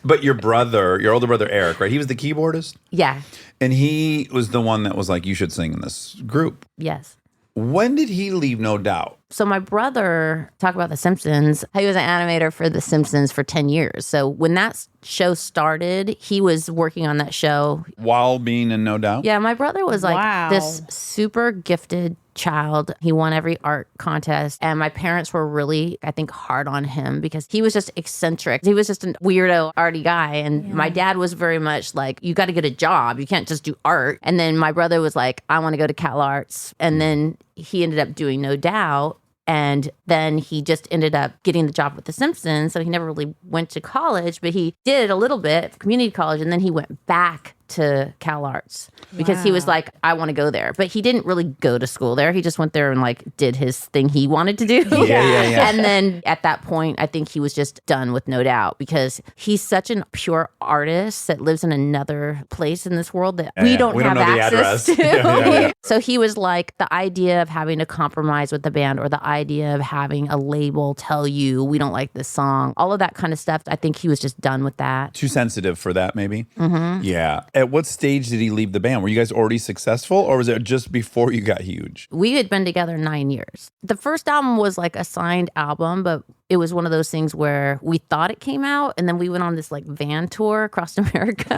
But your older brother Eric, right? He was the keyboardist? Yeah. And he was the one that was like, you should sing in this group. Yes. When did he leave No Doubt? So my brother, talk about The Simpsons, he was an animator for The Simpsons for 10 years. So when that show started, he was working on that show. While being in No Doubt? Yeah, my brother was like Wow. this super gifted child. He won every art contest. And my parents were really, I think, hard on him because he was just eccentric. He was just a weirdo, arty guy. And my dad was very much like, you got to get a job. You can't just do art. And then my brother was like, I want to go to Cal Arts. And then he ended up doing No Doubt. And then he just ended up getting the job with The Simpsons. So he never really went to college, but he did a little bit, community college. And then he went back to Cal Arts because he was like, I want to go there. But he didn't really go to school there. He just went there and like did his thing he wanted to do. Yeah. And then at that point, I think he was just done with No Doubt because he's such a pure artist that lives in another place in this world that we don't have know the access address. to. Yeah. So he was like, the idea of having to compromise with the band or the idea of having a label tell you we don't like this song, all of that kind of stuff. I think he was just done with that. Too sensitive for that, maybe? Mm-hmm. Yeah. At what stage did he leave the band? Were you guys already successful or was it just before you got huge? We had been together 9 years. The first album was like a signed album, but it was one of those things where we thought it came out and then we went on this like van tour across America.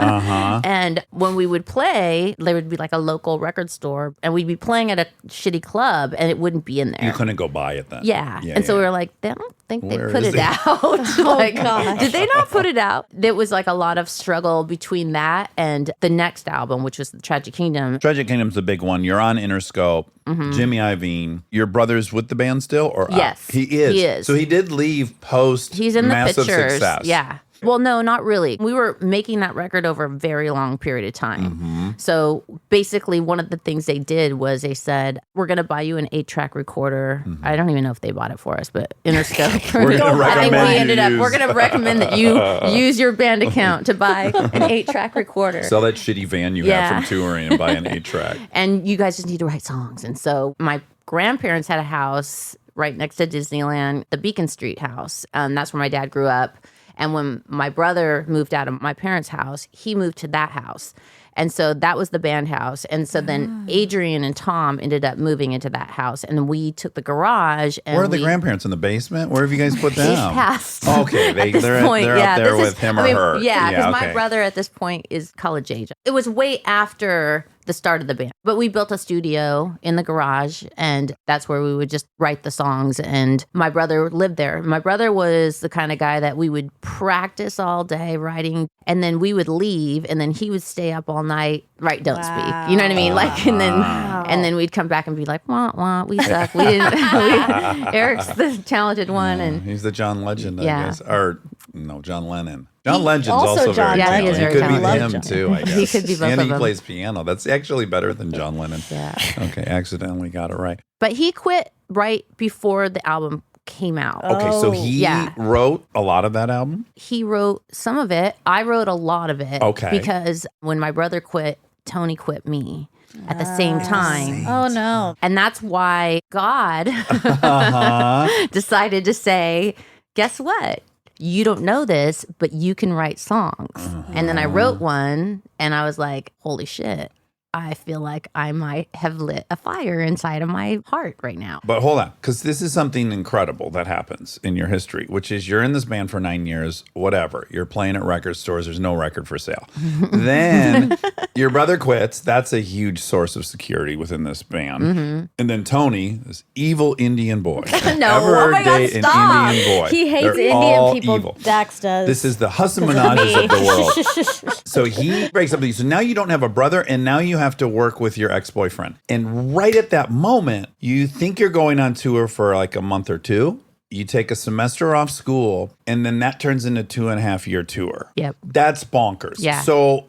And when we would play, there would be like a local record store and we'd be playing at a shitty club and it wouldn't be in there. You couldn't go buy it then. Yeah. And so we were like, they don't think they Where put is it out. Like, gosh. did they not put it out? There was like a lot of struggle between that and the next album, which was Tragic Kingdom. Tragic Kingdom's the big one. You're on Interscope. Jimmy Iovine. Your brother's with the band still? Or Yes. He is. He is. So he did leave post He's in the massive pictures. success. Yeah. Well, no, not really. We were making that record over a very long period of time. So basically, one of the things they did was they said, we're going to buy you an 8-track recorder. I don't even know if they bought it for us, but Interscope. We're gonna I think recommend we you ended up, use- we're going to recommend that you use your band account to buy an 8-track recorder. Sell that shitty van you Yeah. have from touring and buy an 8-track. And you guys just need to write songs. And so my grandparents had a house right next to Disneyland, the Beacon Street house. That's where my dad grew up. And when my brother moved out of my parents' house, he moved to that house. And so that was the band house. And so then Adrian and Tom ended up moving into that house. And then we took the garage. And Where are the grandparents? In the basement? Where have you guys put them? They've passed. Okay, at this they're point. up Yeah, there this with him or her. Yeah, because my okay. brother at this point is college age. It was way after the start of the band. But we built a studio in the garage, and that's where we would just write the songs. And my brother lived there. My brother was the kind of guy that we would practice all day writing, and then we would leave, and then he would stay up all night, write Don't Speak. You know what I mean? Like, and then we'd come back and be like, wah, wah, we suck. We didn't. Eric's the talented one, and He's the John Legend, I Yeah. guess. Or, no, John Lennon. John Legend's also also John very Lennon. Yeah, he talented. is very could talented. be him, too, I guess. He could be both and of he them. plays piano. That's actually better than John Lennon. yeah. Okay, accidentally got it right. But he quit right before the album came out. Okay, so he Yeah. wrote a lot of that album? He wrote some of it. I wrote a lot of it. Okay. Because when my brother quit, Tony quit me at the same time. Oh, no. And that's why God decided to say, guess what? You don't know this, but you can write songs. And then I wrote one and I was like, holy shit. I feel like I might have lit a fire inside of my heart right now. But hold on, because this is something incredible that happens in your history, which is you're in this band for 9 years, whatever. You're playing at record stores. There's no record for sale. Then your brother quits. That's a huge source of security within this band. And then Tony, this evil Indian boy. No, ever oh my God, date an stop. Indian boy. He hates They're Indian all people. evil. Dax does. This is the Hassaminages of the world. So he breaks up with you. So now you don't have a brother, and now you have to work with your ex-boyfriend. And right at that moment, you think you're going on tour for like a month or two. You take a semester off school, and then that turns into a 2.5-year tour. Yep. That's bonkers. Yeah. So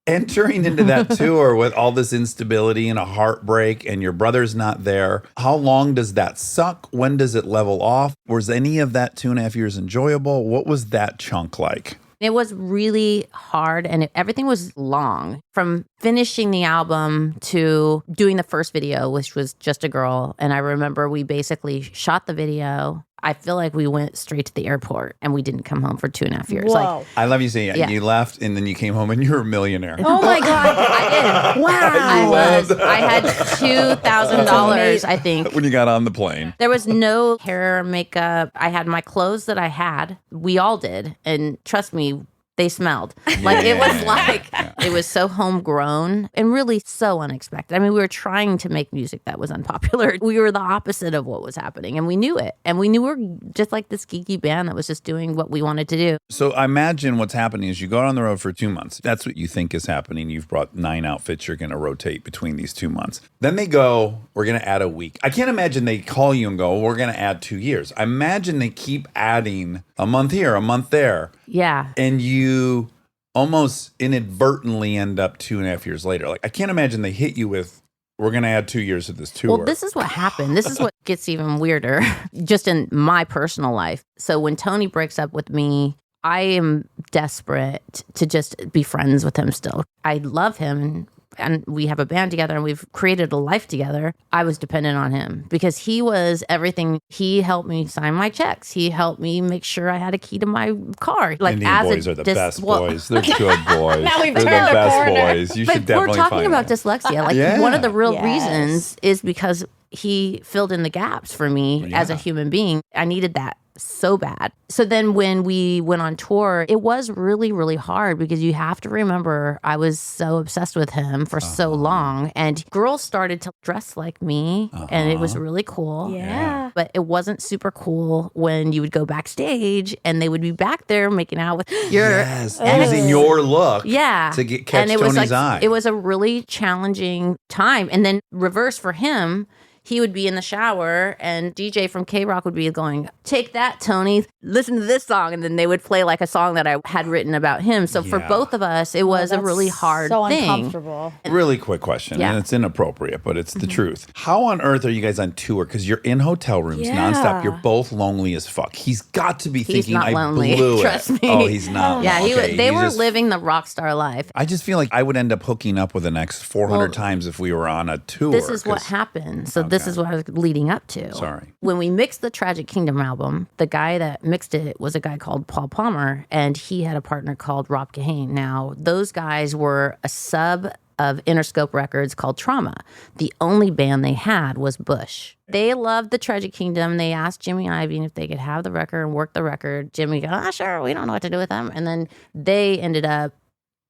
Entering into that tour with all this instability and a heartbreak and your brother's not there, how long does that suck? When does it level off? Was any of that 2.5 years enjoyable? What was that chunk like? It was really hard and everything was long. From finishing the album to doing the first video, which was Just a Girl. And I remember we basically shot the video. I feel like we went straight to the airport and we didn't come home for 2.5 years. Whoa. I love you saying Yeah. you left and then you came home and you were a millionaire. Oh my God. I did. Wow. I had $2,000, I think. When you got on the plane. There was no hair, makeup. I had my clothes that I had. We all did. And trust me, they smelled. Like it was like, it was so homegrown and really so unexpected. I mean, we were trying to make music that was unpopular. We were the opposite of what was happening and we knew it. And we knew we were just like this geeky band that was just doing what we wanted to do. So I imagine what's happening is you go out on the road for 2 months. That's what you think is happening. You've brought 9 outfits. You're going to rotate between these 2 months. Then they go, we're going to add a week. I can't imagine they call you and go, we're going to add 2 years. I imagine they keep adding a month here, a month there. Yeah. And you almost inadvertently end up 2.5 years later. Like, I can't imagine they hit you with, we're going to add 2 years to this tour. Well, this is what happened. This is what gets even weirder, just in my personal life. So when Tony breaks up with me, I am desperate to just be friends with him still. I love him and we have a band together and we've created a life together. I was dependent on him because he was everything. He helped me sign my checks. He helped me make sure I had a key to my car. Like Indian as boys a are the best boys. They're good boys. Now we've They're the turned the best corner. boys. You But should definitely we're talking find about them. dyslexia. Like Yeah. one of the real Yes. reasons is because he filled in the gaps for me as a human being. I needed that so bad. So then when we went on tour, it was really, really hard because you have to remember I was so obsessed with him for so long. And girls started to dress like me and it was really cool. Yeah. But it wasn't super cool when you would go backstage and they would be back there making out with your Yes, using your look yeah. to catch and it was Tony's like, eye. It was a really challenging time. And then reverse for him, he would be in the shower and DJ from K-Rock would be going, take that, Tony, listen to this song. And then they would play like a song that I had written about him. So for Yeah. both of us, it was a really hard so thing. uncomfortable. Really quick question, Yeah. and it's inappropriate, but it's the truth. How on earth are you guys on tour? Because you're in hotel rooms Yeah. nonstop. You're both lonely as fuck. He's got to be He's thinking, not I lonely. blew Trust it. me. Oh, he's not. Yeah, Okay, they he's were just- living the rock star life. I just feel like I would end up hooking up with an ex 400 Well, times if we were on a tour. This is what 'cause- happened. So this Okay. is what I was leading up to. Sorry. When we mixed the Tragic Kingdom album, the guy that mixed it was a guy called Paul Palmer, and he had a partner called Rob Kahane. Now, those guys were a sub of Interscope Records called Trauma. The only band they had was Bush. They loved the Tragic Kingdom. They asked Jimmy Iovine if they could have the record and work the record. Jimmy goes, sure, we don't know what to do with them. And then they ended up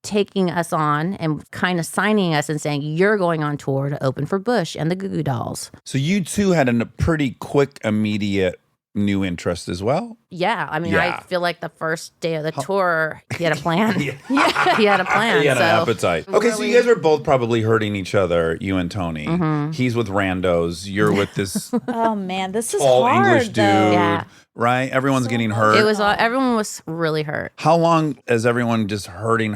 taking us on and kind of signing us and saying, you're going on tour to open for Bush and the Goo Goo Dolls. So you two had a pretty quick, immediate new interest as well? Yeah. I mean, Yeah. I feel like the first day of the tour, he had a plan. He had a plan. He had so an appetite. Okay, so really- you guys were both probably hurting each other, you and Tony. He's with randos. You're with this Oh man, this is tall hard English dude, though. Yeah. right? Everyone's getting hurt. It was everyone was really hurt. How long is everyone just hurting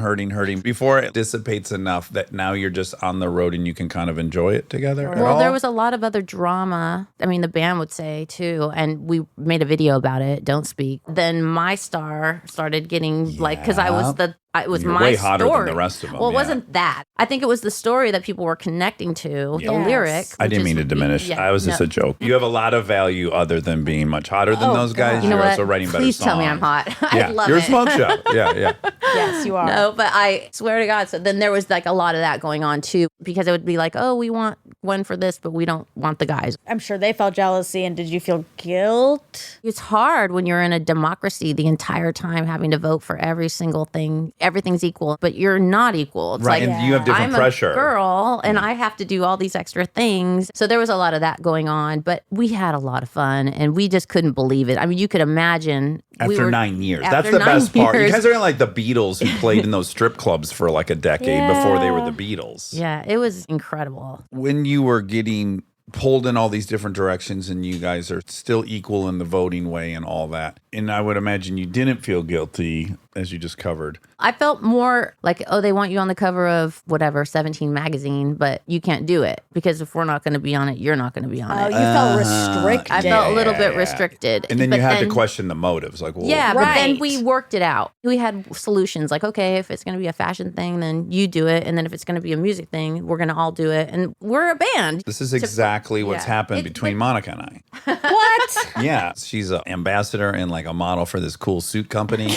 before it dissipates enough that now you're just on the road and you can kind of enjoy it together? at Well, all? there was a lot of other drama. I mean, the band would say too, and we made a video about it. Don't speak. Then my star started getting like because I was it was You're my way hotter than story. the rest of them, Well, it yeah. wasn't that. I think it was the story that people were connecting to, the Yes. lyric. I which didn't mean is- to diminish. yeah, I was just no. a joke. You have a lot of value other than being much hotter than those guys. You know You're what? also writing better Please songs. tell me I'm hot. Yeah, I love you're it. a smoke show. Yeah. Yes, you are. No, but I swear to God. So then there was like a lot of that going on too, because it would be like, oh, we want Gwen for this, but we don't want the guys. I'm sure they felt jealousy. And did you feel guilt? It's hard when you're in a democracy the entire time having to vote for every single thing. Everything's equal, but you're not equal. It's Right, like and you have different I'm pressure. a girl and I have to do all these extra things. So there was a lot of that going on, but we had a lot of fun and we just couldn't believe it. I mean, you could imagine After 9 years. That's after the 9 best part. You years. guys are like the Beatles who played in those strip clubs for like a decade before they were the Beatles. Yeah, it was incredible. When you were getting pulled in all these different directions and you guys are still equal in the voting way and all that, and I would imagine you didn't feel guilty as you just covered. I felt more like, oh, they want you on the cover of whatever, 17 magazine, but you can't do it because if we're not going to be on it, you're not going to be on Oh, it. you felt restricted. I felt a little bit restricted. And then But you had to question the motives. Like, well, Yeah, but then Right. we worked it out. We had solutions like, okay, if it's going to be a fashion thing, then you do it. And then if it's going to be a music thing, we're going to all do it. And we're a band. this is exactly what's yeah. happened between Monica and I. What? Yeah, she's an ambassador and like a model for this cool suit company.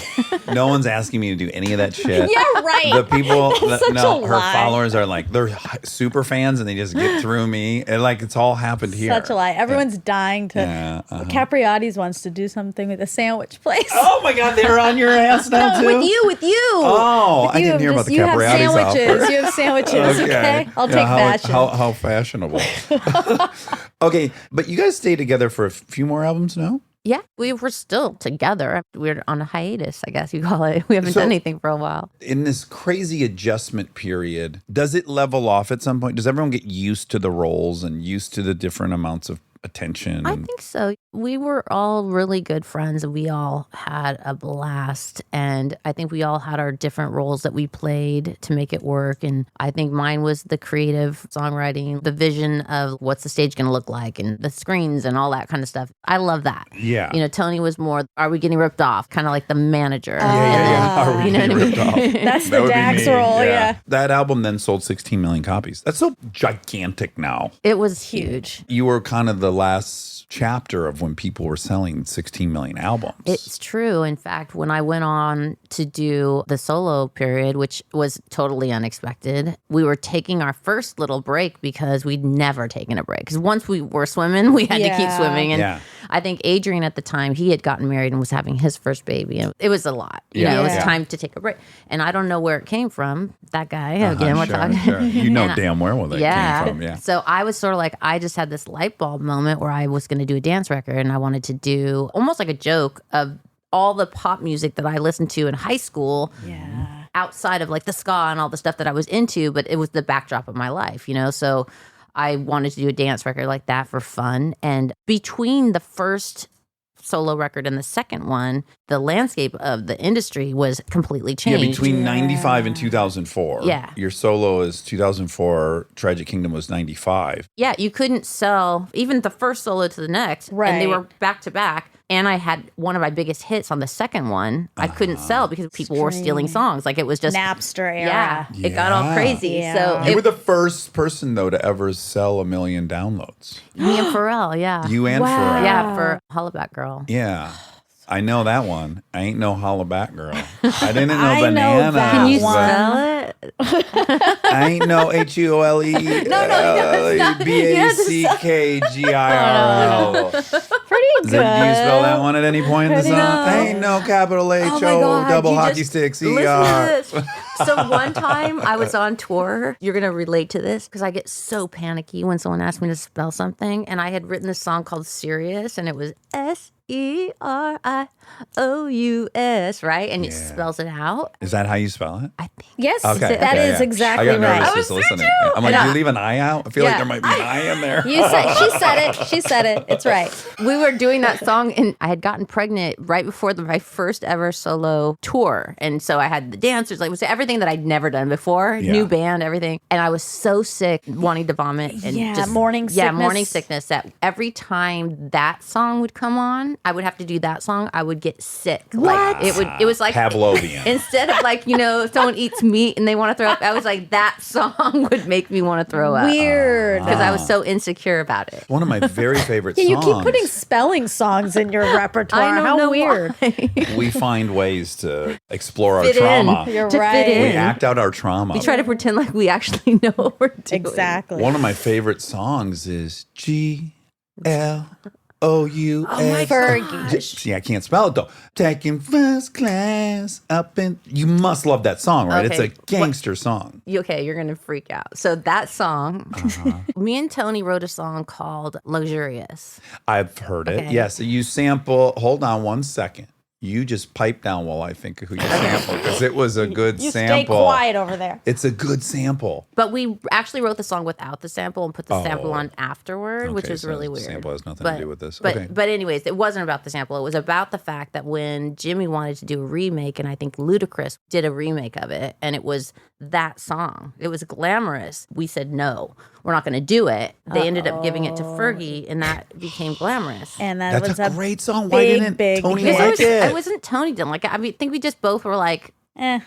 No one's asking me to do any of that shit. Yeah, right. The people, That's such a her lie. followers are like, they're super fans and they just get through me. And like, it's all happened here. Such a lie. Everyone's dying to. Yeah, Capriati's wants to do something with a sandwich place. Oh my God, they're on your ass now too? With you. Oh, I You didn't have hear about just- the you have Capriati's sandwiches. offer. You have sandwiches. Okay. I'll take fashion. How fashionable. Okay, but you guys stay together for a few more albums now? Yeah, we were still together. We're on a hiatus, I guess you call it. We haven't So- done anything for a while. In this crazy adjustment period, does it level off at some point? Does everyone get used to the roles and used to the different amounts of attention? I think so. We were all really good friends and we all had a blast. And I think we all had our different roles that we played to make it work. And I think mine was the creative songwriting, the vision of what's the stage going to look like and the screens and all that kind of stuff. I love that. Yeah. You know, Tony was more, are we getting ripped off? Kind of like the manager. Yeah. Are we You know getting what I ripped off? That's That the would be Dax me, role, yeah. That album then sold 16 million copies. That's so gigantic now. It was huge. You were kind of the last chapter of when people were selling 16 million albums. It's true. In fact, when I went on to do the solo period, which was totally unexpected, we were taking our first little break because we'd never taken a break. Because once we were swimming, we had to keep Yeah. swimming. And Yeah. I think Adrian at the time, he had gotten married and was having his first baby. And it was a lot. You know, it was Yeah. time to take a break. And I don't know where it came from. That guy, again, we're Sure, talking. sure. You know And damn well where that came from. Yeah. So I was sort of like, I just had this light bulb moment where I was going to do a dance record and I wanted to do almost like a joke of all the pop music that I listened to in high school. Yeah. Outside of like the ska and all the stuff that I was into, but it was the backdrop of my life, you know? So I wanted to do a dance record like that for fun. And between the first solo record and the second one, the landscape of the industry was completely Yeah, changed. between 95 and 2004. Yeah. Your solo is 2004, Tragic Kingdom was 95. Yeah, you couldn't sell even the first solo to the next. And they Right. were back to back. And I had one of my biggest hits on the second one. I couldn't sell because people were stealing songs. Like it was just Napster era. Yeah, it got all Yeah. crazy. Yeah. So You it, were the first person, though, to ever sell 1 million downloads. me and Pharrell, yeah. You and Wow. Pharrell. Yeah, for Hollaback Girl. Yeah. I know that one. I ain't no holla back girl. I didn't know I know banana. that Can you one. spell it? I ain't no HULE BACKGIRL. Pretty good. Do you spell that one at any point in the Pretty song? good. Ain't no capital H Oh my O God, double you hockey just sticks listen to ER. this. So one time I was on tour. You're going to relate to this because I get so panicky when someone asks me to spell something. And I had written this song called Serious and it was SERIOUS, right? And it spells it out. Is that how you spell it? I think. Yes, Okay, that okay, is yeah. exactly I got nervous right. just listening. I'm like, And do you leave an eye out? I feel like Yeah. there might be an eye in there. You said she said it. She said it. It's right. We were doing that song and I had gotten pregnant right before my first ever solo tour. And so I had the dancers, like was everything that I'd never done before, Yeah. new band, everything. And I was so sick, wanting to vomit. And Yeah, just, morning Yeah, sickness. morning sickness that every time that song would come on, I would have to do that song. I would get sick. Like it was like Pavlovian. instead of like, you know, someone eats meat and they want to throw up, I was like, that song would make me want to throw up. Weird. Because I was so insecure about it. One of my very favorite Yeah, you songs. keep putting spelling songs in your repertoire. I don't How know weird. why. We find ways to explore our Fit in. trauma. You're To fit right. in. We act out our trauma. We try to pretend like we actually know what we're doing. Exactly. One of my favorite songs is GLOUS. Fergie. See, I can't spell it though. Taking first class up in. You must love that song, right? Okay. It's a gangster song. Okay, you're gonna freak out. So that song, me and Tony wrote a song called "Luxurious." I've heard it. Okay. Yes, you sample. Hold on one second. You just pipe down while I think of who you sampled because it was a good You sample. stay quiet over there. It's a good sample. But we actually wrote the song without the sample and put the sample on afterward, which Okay, is so really the weird. sample has nothing to do with this. But, Okay. but anyways, it wasn't about the sample. It was about the fact that when Jimmy wanted to do a remake, and I think Ludacris did a remake of it, and it was that song. It was glamorous. We said, no, we're not going to do it. They ended up giving it to Fergie, and that became glamorous. And that That's was a great song. Why didn't Tony hit. like it? It wasn't Tony didn't like it. I mean, I think we just both were like, Eh.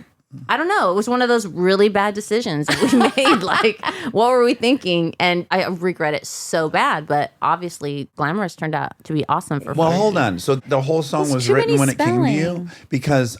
I don't know. It was one of those really bad decisions that we made. Like, what were we thinking? And I regret it so bad. But obviously, Glamorous turned out to be awesome for Well, Fergie. hold on. So the whole song There's was too written many when it came to you spelling. because.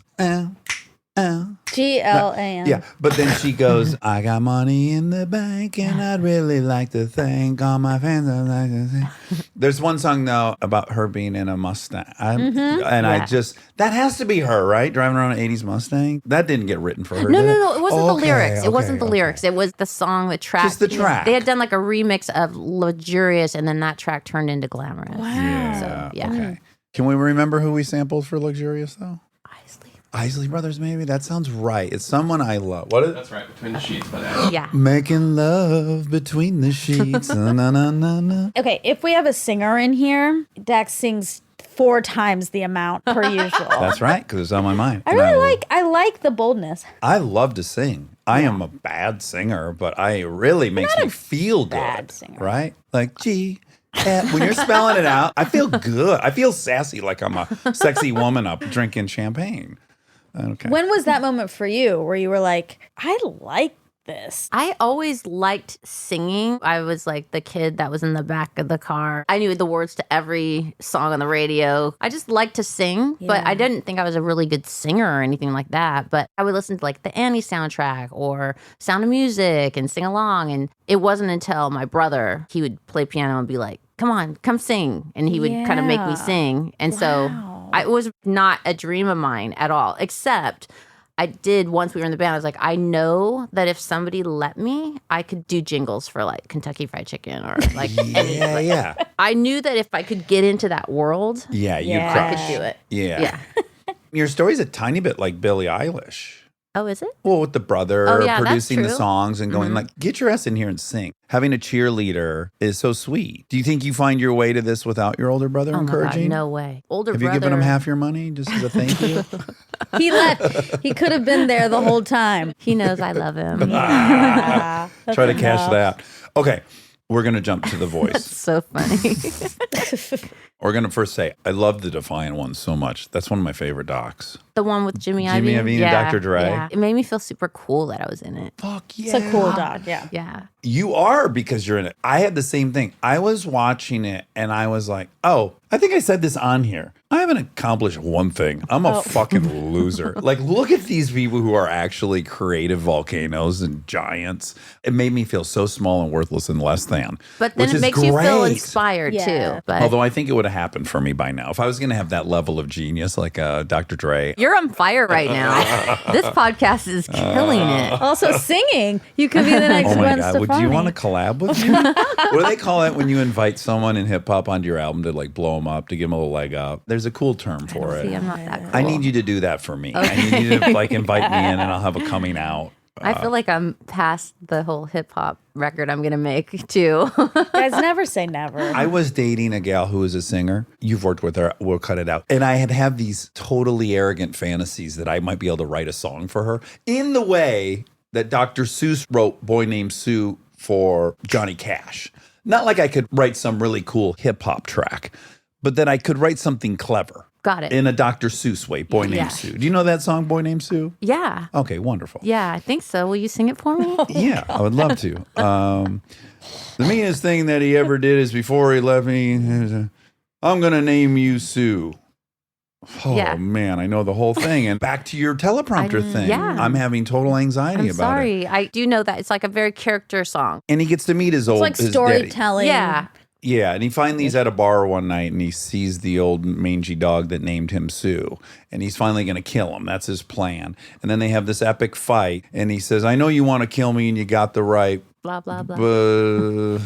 GLAM. Yeah, but then she goes, I got money in the bank and I'd really like to thank all my fans. I'd like to thank. There's one song, though, about her being in a Mustang. I just, that has to be her, right? Driving around an 80s Mustang? That didn't get written for her. No, did no, it? no. It wasn't the lyrics. It wasn't the okay. lyrics. It was the song, the track. Just the track. They had done like a remix of Luxurious, and then that track turned into Glamorous. Wow. So, yeah. Okay. Can we remember who we sampled for Luxurious, though? Isley. Isley Brothers, maybe? That sounds right. It's someone I love. What is That's right, Between the Sheets, but Yeah. Making love between the sheets. na, na, na, na, na. Okay, if we have a singer in here, Dax sings 4 times the amount per usual. That's right, because it's on my mind. I And really I like the boldness. I love to sing. I am a bad singer, but I really makes me feel bad good. singer. Right? Like, gee. When you're spelling it out, I feel good. I feel sassy, like I'm a sexy woman up drinking champagne. Okay. When was that moment for you where you were like, I like this? I always liked singing. I was like the kid that was in the back of the car. I knew the words to every song on the radio. I just liked to sing, but I didn't think I was a really good singer or anything like that. But I would listen to like the Annie soundtrack or Sound of Music and sing along. And it wasn't until my brother, he would play piano and be like, come on, come sing. And he would kind of make me Yeah. sing. And so Wow. it was not a dream of mine at all, except I did once we were in the band. I was like, I know that if somebody let me, I could do jingles for like Kentucky Fried Chicken or like any. Yeah, like, yeah. I knew that if I could get into that world, Yeah, you Yeah. I crush. could do it. Yeah. Yeah. Your story's a tiny bit like Billie Eilish. Oh, is it? Well, with the brother Oh, yeah, that's producing the true. songs and going like, get your ass in here and sing. Having a cheerleader is so sweet. Do you think you find your way to this without your older brother Oh my God, encouraging? no way. Older Have you brother. given him half your money just as a thank you? He left. He could have been there the whole time. He knows I love him. Try to cash that. Okay, we're going to jump to the voice. So funny. We're going to first say, I love the Defiant one so much. That's one of my favorite docs. The one with Jimmy Jimmy Iovine. Iovine and Dr. Dre. Yeah. It made me feel super cool that I was in it. Fuck yeah. It's a cool dog, yeah. Yeah. You are because you're in it. I had the same thing. I was watching it and I was like, oh, I think I said this on here. I haven't accomplished one thing. I'm a fucking loser. Like, look at these people who are actually creative volcanoes and giants. It made me feel so small and worthless and less than. But then which it is makes you feel great. inspired Yeah. too. But Although I think it would have happened for me by now. If I was going to have that level of genius like Dr. Dre, you're on fire right now. This podcast is killing it. Also singing. You could be the next oh my Gwen God, Stefani. would you want to collab with me? What do they call it when you invite someone in hip hop onto your album to like blow them up, to give them a little leg up? There's a cool term for See, it. I'm not that cool. I need you to do that for me. I need you to like invite me in and I'll have a coming out. I feel like I'm past the whole hip hop record I'm gonna make too. Guys, never say never. I was dating a gal who was a singer. You've worked with her. We'll cut it out. And I had these totally arrogant fantasies that I might be able to write a song for her in the way that Dr. Seuss wrote Boy Named Sue for Johnny Cash. Not like I could write some really cool hip hop track, but that I could write something clever. Got it. In a Dr. Seuss way, Boy Named Yeah. Sue. Do you know that song, Boy Named Sue? Yeah. Okay, wonderful. Yeah, I think so. Will you sing it for me? Yeah, I would love to. The meanest thing that he ever did is before he left me, I'm going to name you Sue. Oh, Yeah. man, I know the whole thing. And back to your teleprompter thing. yeah. I'm having total anxiety I'm about it. sorry. I do know that it's like a very character song. And he gets to meet his It's old like his daddy. storytelling. Yeah. Yeah, and he finally he's at a bar one night and he sees the old mangy dog that named him Sue. And he's finally going to kill him. That's his plan. And then they have this epic fight. And he says, I know you want to kill me and you got the right. blah, blah, blah.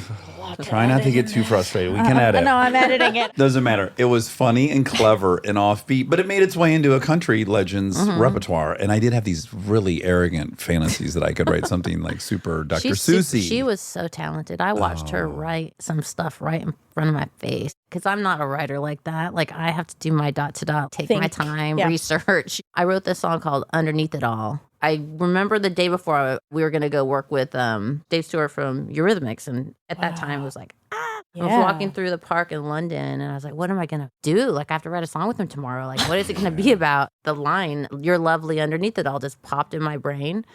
Try not to get too frustrated. We can edit. No, I'm editing it. Doesn't matter. It was funny and clever and offbeat, but it made its way into a country legends repertoire. And I did have these really arrogant fantasies that I could write something like super Dr. Seuss-y. She was so talented. I watched her write some stuff right in front of my face because I'm not a writer like that. Like I have to do my dot to dot, take my time, research. I wrote this song called Underneath It All. I remember the day before we were going to go work with Dave Stewart from Eurythmics. And at that time, it was like, I was walking through the park in London and I was like, what am I going to do? Like, I have to write a song with him tomorrow. Like, what is it going to be about? The line, "You're lovely underneath it all," just popped in my brain.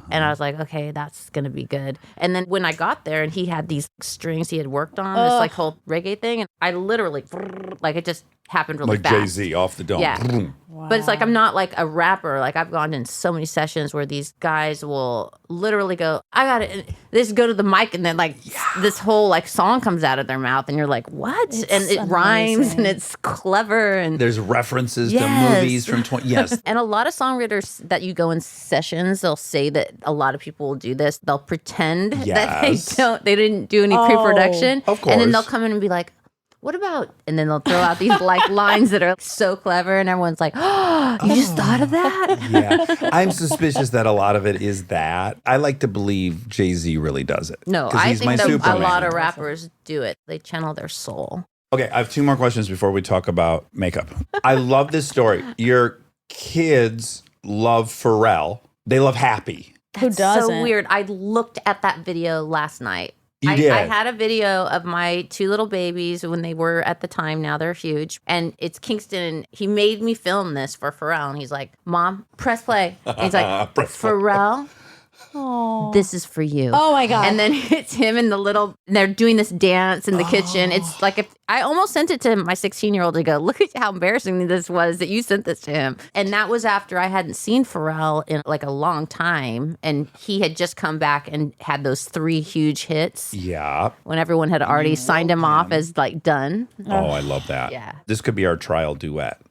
And I was like, okay, that's going to be good. And then when I got there and he had these strings he had worked on, this like whole reggae thing, and I literally, like, it just happened really like fast. Jay-Z off the dome. Yeah. But it's like I'm not like a rapper. Like I've gone in so many sessions where these guys will literally go, I got it. They just go to the mic and then like this whole like song comes out of their mouth and you're like, what? And it rhymes and it's clever. And there's references to movies from 20. Yes. And a lot of songwriters that you go in sessions, they'll say that a lot of people will do this. They'll pretend that they didn't do any pre-production. Of course. And then they'll come in and be like, what about, and then they'll throw out these like lines that are so clever and everyone's like, oh, you just thought of that? Yeah. I'm suspicious that a lot of it is that. I like to believe Jay-Z really does it. No, 'cause I he's think my that a Superman. lot of rappers do it. They channel their soul. Okay, I have two more questions before we talk about makeup. I love this story. Your kids love Pharrell. They love Happy. Who doesn't? So weird. I looked at that video last night. You did? I had a video of my two little babies when they were at the time. Now they're huge. And it's Kingston. And he made me film this for Pharrell. And he's like, Mom, press play. And he's like, Pharrell, this is for you. Oh my God. And then it's him and they're doing this dance in the kitchen. It's like, I almost sent it to my 16-year-old to go, look at how embarrassing this was that you sent this to him. And that was after I hadn't seen Pharrell in like a long time. And he had just come back and had those 3 huge hits. Yeah. When everyone had already signed him off as like done. Oh, I love that. Yeah. This could be our trial duet.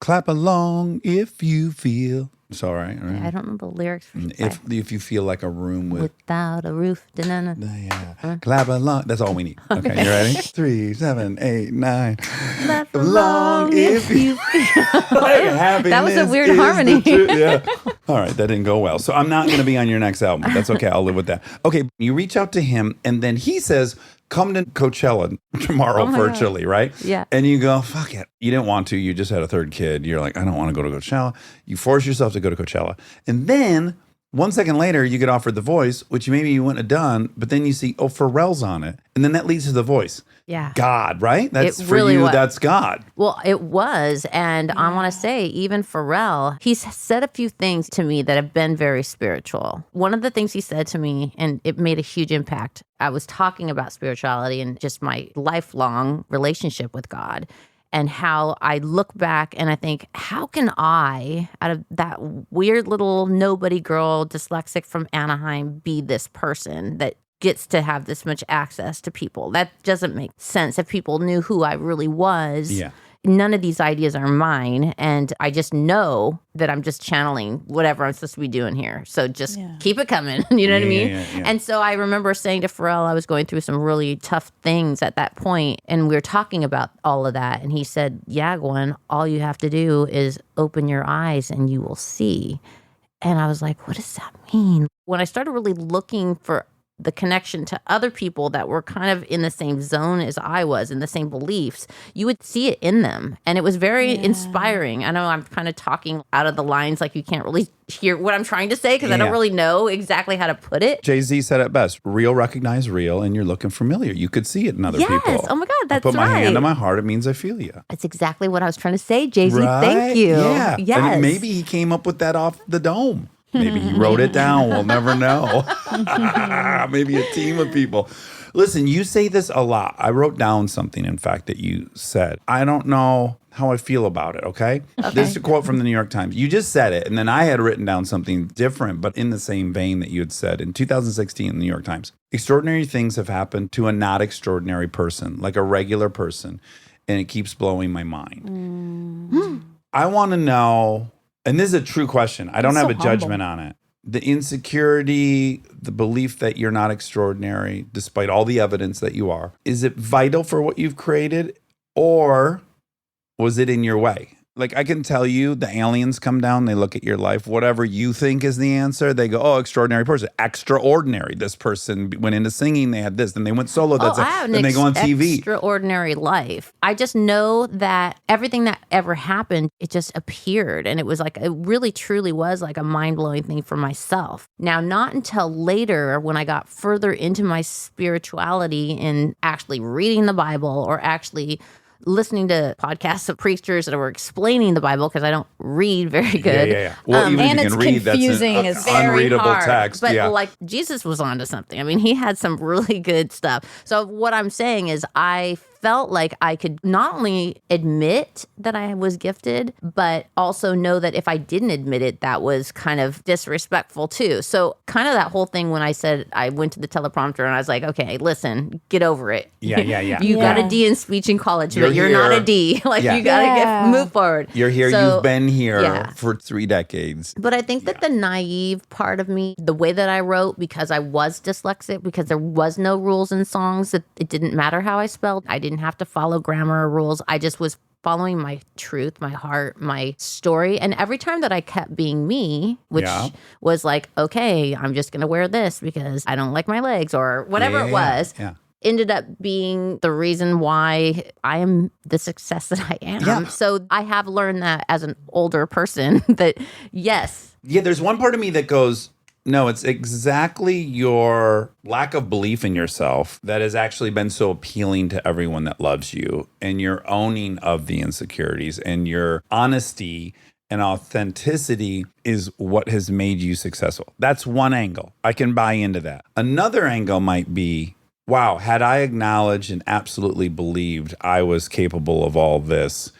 Clap along if you feel. It's all right. Right? I don't know the lyrics. If you feel like a room without a roof. Da-na-na. Yeah. Clap along. That's all we need. Okay, you ready? 3, 7, 8, 9. Clap along if you That was a weird harmony. Yeah. All right, that didn't go well. So I'm not going to be on your next album. That's okay. I'll live with that. Okay, you reach out to him, and then he says, come to Coachella tomorrow virtually, right? Yeah. And you go, fuck it. You didn't want to. You just had a third kid. You're like, I don't want to go to Coachella. You force yourself to go to Coachella. And then 1 second later, you get offered The Voice, which maybe you wouldn't have done. But then you see, oh, Pharrell's on it. And then that leads to The Voice. Yeah. God, right? That's It for really you. was. That's God. Well, it was. And I want to say, even Pharrell, he's said a few things to me that have been very spiritual. One of the things he said to me, and it made a huge impact, I was talking about spirituality and just my lifelong relationship with God. And how I look back and I think, how can I, out of that weird little nobody girl, dyslexic from Anaheim, be this person that gets to have this much access to people? That doesn't make sense. If people knew who I really was, none of these ideas are mine. And I just know that I'm just channeling whatever I'm supposed to be doing here. So just keep it coming. You know what I mean? Yeah. And so I remember saying to Pharrell, I was going through some really tough things at that point, and we were talking about all of that. And he said, yeah, Gwen, all you have to do is open your eyes and you will see. And I was like, what does that mean? When I started really looking for the connection to other people that were kind of in the same zone as I was, in the same beliefs, you would see it in them. And it was very inspiring. I know I'm kind of talking out of the lines, like you can't really hear what I'm trying to say because I don't really know exactly how to put it. Jay-Z said it best. Real recognize real, and you're looking familiar. You could see it in other people. Yes. Oh my God, that's I put my right. hand on my heart. It means I feel you. That's exactly what I was trying to say, Jay-Z. Right? Thank you. Yeah. Yes. And maybe he came up with that off the dome. Maybe he wrote it down. We'll never know. Maybe a team of people. Listen, you say this a lot. I wrote down something, in fact, that you said. I don't know how I feel about it, okay? This is a quote from the New York Times. You just said it, and then I had written down something different, but in the same vein that you had said in 2016 in the New York Times. Extraordinary things have happened to a not extraordinary person, like a regular person, and it keeps blowing my mind. I want to know... And this is a true question. I don't have a judgment on it. the insecurity, the belief that you're not extraordinary, despite all the evidence that you are, is it vital for what you've created, or was it in your way? Like, I can tell you, the aliens come down, they look at your life, whatever you think is the answer, they go, oh, extraordinary person. Extraordinary. This person went into singing, they had this, then they went solo, then they go on TV. Extraordinary life. I just know that everything that ever happened, it just appeared. And it was like, it really truly was like a mind-blowing thing for myself. Now, not until later, when I got further into my spirituality and actually reading the Bible or actually listening to podcasts of preachers that were explaining the Bible, because I don't read very good. Yeah. Well, even and if you it's can read, confusing that's as an unreadable hard. text. But yeah. like Jesus was onto something. I mean, he had some really good stuff. So what I'm saying is I felt like I could not only admit that I was gifted, but also know that if I didn't admit it, that was kind of disrespectful too. So kind of that whole thing when I said I went to the teleprompter and I was like, okay, listen, get over it. Yeah. You got a D in speech in college, but you're not a D. Like you got to move forward. You're here. So, you've been here yeah. for 3 decades. But I think that the naive part of me, the way that I wrote, because I was dyslexic, because there was no rules in songs, that it didn't matter how I spelled. I didn't have to follow grammar or rules. I just was following my truth, my heart, my story. And every time that I kept being me, which was like, okay, I'm just going to wear this because I don't like my legs or whatever it was. Yeah. Ended up being the reason why I am the success that I am. Yeah. So I have learned that as an older person that yes. Yeah, there's one part of me that goes, no, it's exactly your lack of belief in yourself that has actually been so appealing to everyone that loves you, and your owning of the insecurities and your honesty and authenticity is what has made you successful. That's one angle. I can buy into that. Another angle might be, wow, had I acknowledged and absolutely believed I was capable of all this,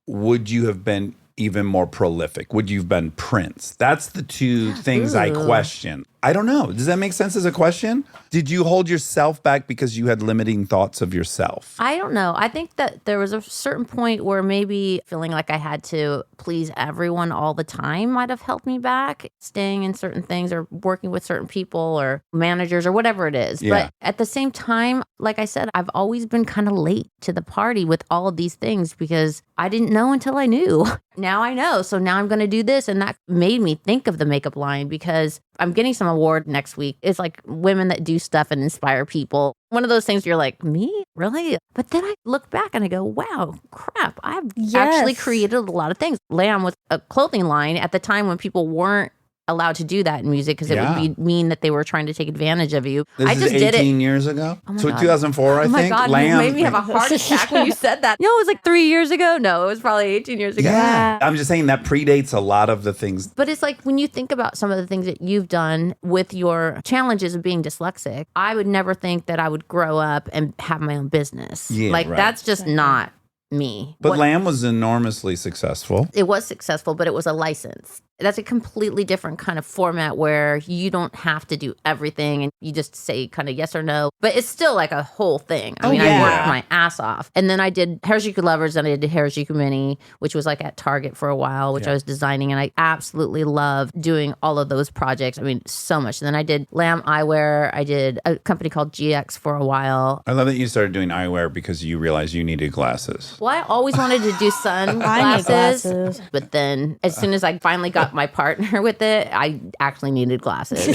would you have been even more prolific? Would you have been Prince? That's the two things I question. I don't know. Does that make sense as a question? Did you hold yourself back because you had limiting thoughts of yourself? I don't know. I think that there was a certain point where maybe feeling like I had to please everyone all the time might have helped me back, staying in certain things or working with certain people or managers or whatever it is. Yeah. But at the same time, like I said, I've always been kind of late to the party with all of these things because I didn't know until I knew. Now I know. So now I'm going to do this. And that made me think of the makeup line because I'm getting some award next week. It's like women that do stuff and inspire people. One of those things you're like, me? Really? But then I look back and I go, wow, crap. I've actually created a lot of things. Lamb was a clothing line at the time when people weren't allowed to do that in music because it would mean that they were trying to take advantage of you. This I just is did 18 it. years ago? Oh my So God. 2004, I Oh my think. God, Lamb. you made me have a heart attack when you said that. No, it was like 3 years ago. No, it was probably 18 years ago. Yeah. I'm just saying that predates a lot of the things. But it's like when you think about some of the things that you've done with your challenges of being dyslexic, I would never think that I would grow up and have my own business. Yeah, like right. that's just not me. But Lamb was enormously successful. It was successful, but it was a license. That's a completely different kind of format where you don't have to do everything and you just say kind of yes or no. But it's still like a whole thing. I mean, I worked my ass off. And then I did Harajuku Lovers and I did Harajuku Mini, which was like at Target for a while, which I was designing. And I absolutely loved doing all of those projects. I mean, so much. And then I did Lamb Eyewear. I did a company called GX for a while. I love that you started doing eyewear because you realized you needed glasses. Well, I always wanted to do sunglasses, but then as soon as I finally got my partner with it, I actually needed glasses.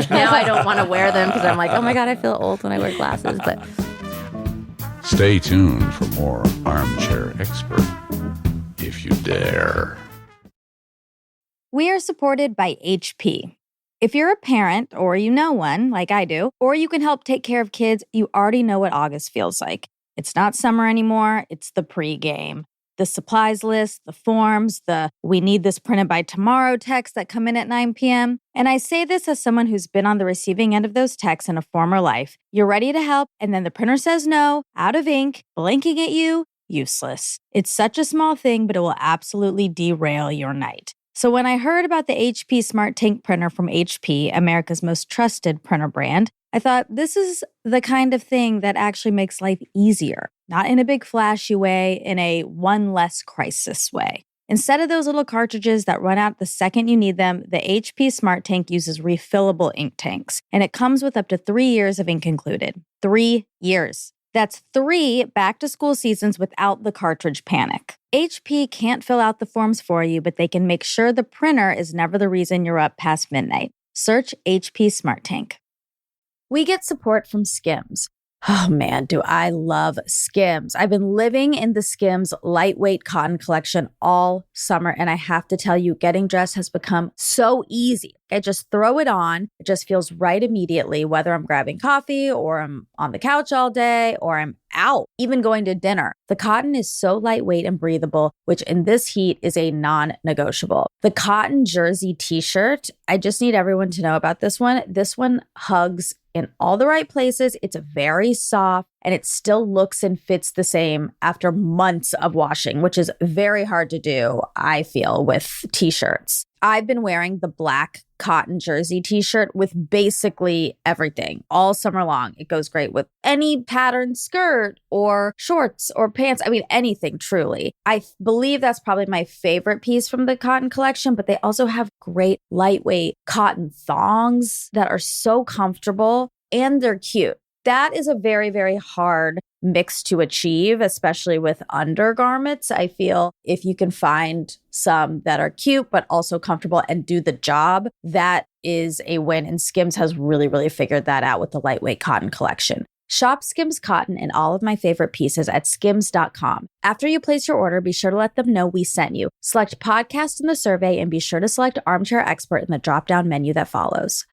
Now I don't want to wear them because I'm like, oh my God, I feel old when I wear glasses. But Stay tuned for more Armchair Expert, if you dare. We are supported by HP. If you're a parent or you know one, like I do, or you can help take care of kids, you already know what August feels like. It's not summer anymore, it's the pregame. The supplies list, the forms, the we need this printed by tomorrow texts that come in at 9 p.m. And I say this as someone who's been on the receiving end of those texts in a former life. You're ready to help, and then the printer says no, out of ink, blinking at you, useless. It's such a small thing, but it will absolutely derail your night. So when I heard about the HP Smart Tank printer from HP, America's most trusted printer brand, I thought this is the kind of thing that actually makes life easier, not in a big flashy way, in a one less crisis way. Instead of those little cartridges that run out the second you need them, the HP Smart Tank uses refillable ink tanks, and it comes with up to 3 years of ink included. 3 years. That's 3 back-to-school seasons without the cartridge panic. HP can't fill out the forms for you, but they can make sure the printer is never the reason you're up past midnight. Search HP Smart Tank. We get support from Skims. Oh man, do I love Skims. I've been living in the Skims lightweight cotton collection all summer, and I have to tell you, getting dressed has become so easy. I just throw it on. It just feels right immediately, whether I'm grabbing coffee or I'm on the couch all day or I'm out, even going to dinner. The cotton is so lightweight and breathable, which in this heat is a non-negotiable. The cotton jersey t-shirt, I just need everyone to know about this one. This one hugs in all the right places. It's very soft and it still looks and fits the same after months of washing, which is very hard to do, I feel, with t-shirts. I've been wearing the black cotton jersey t-shirt with basically everything all summer long. It goes great with any patterned skirt or shorts or pants. I mean, anything truly. I believe that's probably my favorite piece from the cotton collection, but they also have great lightweight cotton thongs that are so comfortable and they're cute. That is a very, very hard mix to achieve, especially with undergarments. I feel if you can find some that are cute, but also comfortable and do the job, that is a win. And Skims has really, really figured that out with the lightweight cotton collection. Shop Skims Cotton and all of my favorite pieces at skims.com. After you place your order, be sure to let them know we sent you. Select podcast in the survey and be sure to select Armchair Expert in the drop-down menu that follows.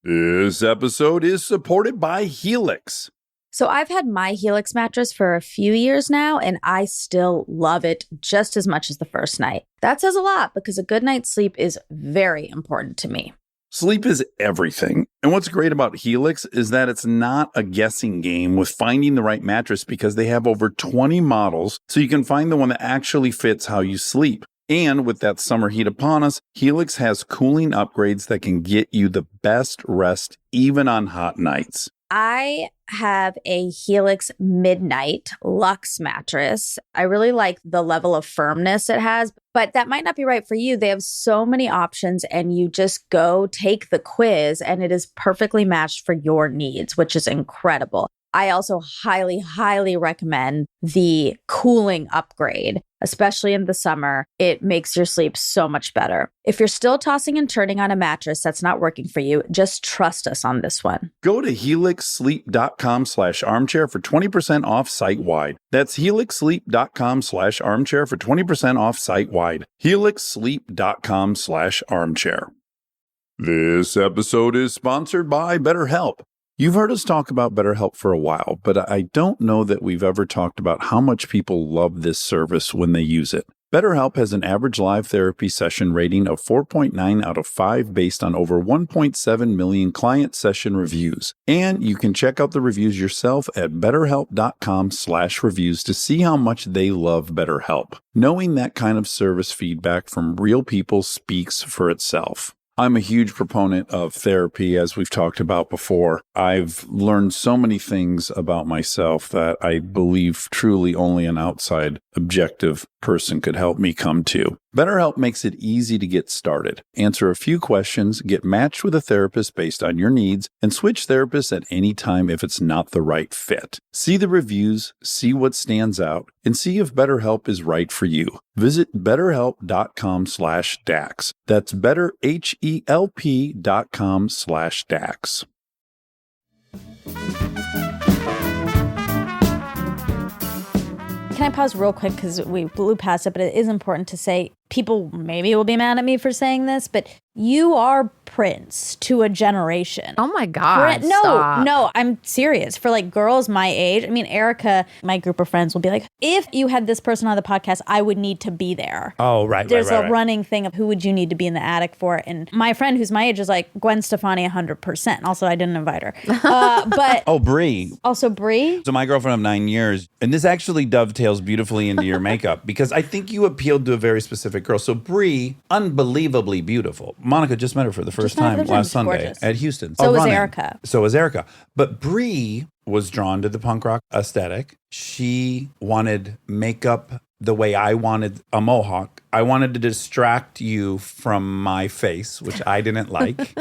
This episode is supported by Helix. So I've had my Helix mattress for a few years now, and I still love it just as much as the first night. That says a lot because a good night's sleep is very important to me. Sleep is everything. And what's great about Helix is that it's not a guessing game with finding the right mattress because they have over 20 models, so you can find the one that actually fits how you sleep. And with that summer heat upon us, Helix has cooling upgrades that can get you the best rest even on hot nights. I have a Helix Midnight Luxe mattress. I really like the level of firmness it has, but that might not be right for you. They have so many options and you just go take the quiz and it is perfectly matched for your needs, which is incredible. I also highly, highly recommend the cooling upgrade, especially in the summer. It makes your sleep so much better. If you're still tossing and turning on a mattress that's not working for you, just trust us on this one. Go to helixsleep.com/armchair for 20% off site-wide. That's helixsleep.com/armchair for 20% off site-wide. helixsleep.com/armchair. This episode is sponsored by BetterHelp. You've heard us talk about BetterHelp for a while, but I don't know that we've ever talked about how much people love this service when they use it. BetterHelp has an average live therapy session rating of 4.9 out of 5 based on over 1.7 million client session reviews. And you can check out the reviews yourself at betterhelp.com/reviews to see how much they love BetterHelp. Knowing that kind of service feedback from real people speaks for itself. I'm a huge proponent of therapy, as we've talked about before. I've learned so many things about myself that I believe truly only an outside, objective person could help me come to. BetterHelp makes it easy to get started. Answer a few questions, get matched with a therapist based on your needs, and switch therapists at any time if it's not the right fit. See the reviews, see what stands out, and see if BetterHelp is right for you. Visit betterhelp.com/Dax. That's betterhelp.com/Dax. Can I pause real quick because we blew past it, but it is important to say, people maybe will be mad at me for saying this, but you are Prince to a generation. Oh my God. No, I'm serious. For like girls my age, I mean, Erica, my group of friends will be like, if you had this person on the podcast, I would need to be there. Oh, right. There's a running thing of who would you need to be in the attic for? And my friend who's my age is like, Gwen Stefani 100%. Also, I didn't invite her. But Oh, Brie. also Brie. So my girlfriend of 9 years, and this actually dovetails beautifully into your makeup because I think you appealed to a very specific girl. So Brie, unbelievably beautiful. Monica just met her for the first time last Sunday gorgeous. at Houston. So was running. Erica. So was Erica. But Brie was drawn to the punk rock aesthetic. She wanted makeup the way I wanted a mohawk. I wanted to distract you from my face, which I didn't like.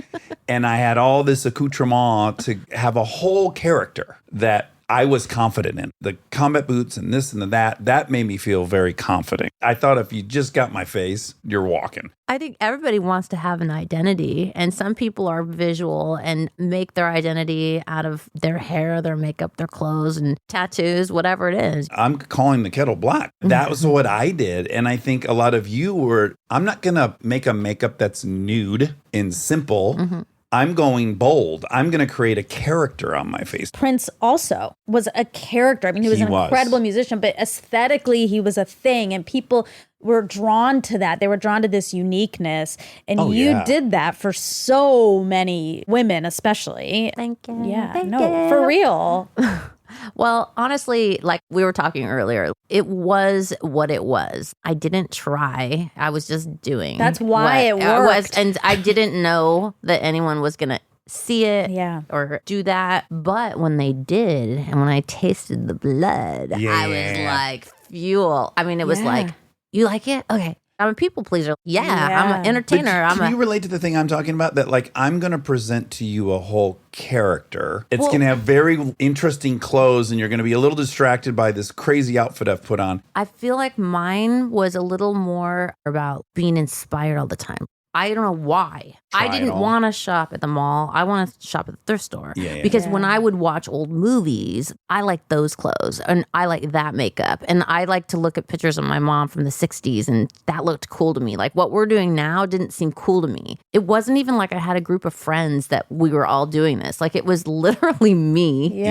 And I had all this accoutrement to have a whole character that I was confident in. The combat boots and this and that made me feel very confident. I thought if you just got my face, you're walking. I think everybody wants to have an identity, and some people are visual and make their identity out of their hair, their makeup, their clothes, and tattoos, whatever it is. I'm calling the kettle black. That was what I did. And I think a lot of you were, I'm not going to make a makeup that's nude and simple. I'm going bold. I'm going to create a character on my face. Prince also was a character. I mean, he was an incredible musician, but aesthetically, he was a thing, and people were drawn to that. They were drawn to this uniqueness, and you did that for so many women, especially. Thank you. Yeah, Thank no, you. for real. Well, honestly, like we were talking earlier, it was what it was. I didn't try. I was just doing. That's why it I was, worked. and I didn't know that anyone was going to see it or do that. But when they did, and when I tasted the blood, I was like fuel. I mean, it was like, you like it? Okay. I'm a people pleaser. Yeah. I'm an entertainer. Can you relate to the thing I'm talking about? That like, I'm going to present to you a whole character. It's going to have very interesting clothes, and you're going to be a little distracted by this crazy outfit I've put on. I feel like mine was a little more about being inspired all the time. I don't know why. I didn't want to shop at the mall. I wanted to shop at the thrift store. Because when I would watch old movies, I like those clothes and I like that makeup. And I like to look at pictures of my mom from the 60s, and that looked cool to me. Like what we're doing now didn't seem cool to me. It wasn't even like I had a group of friends that we were all doing this. Like it was literally me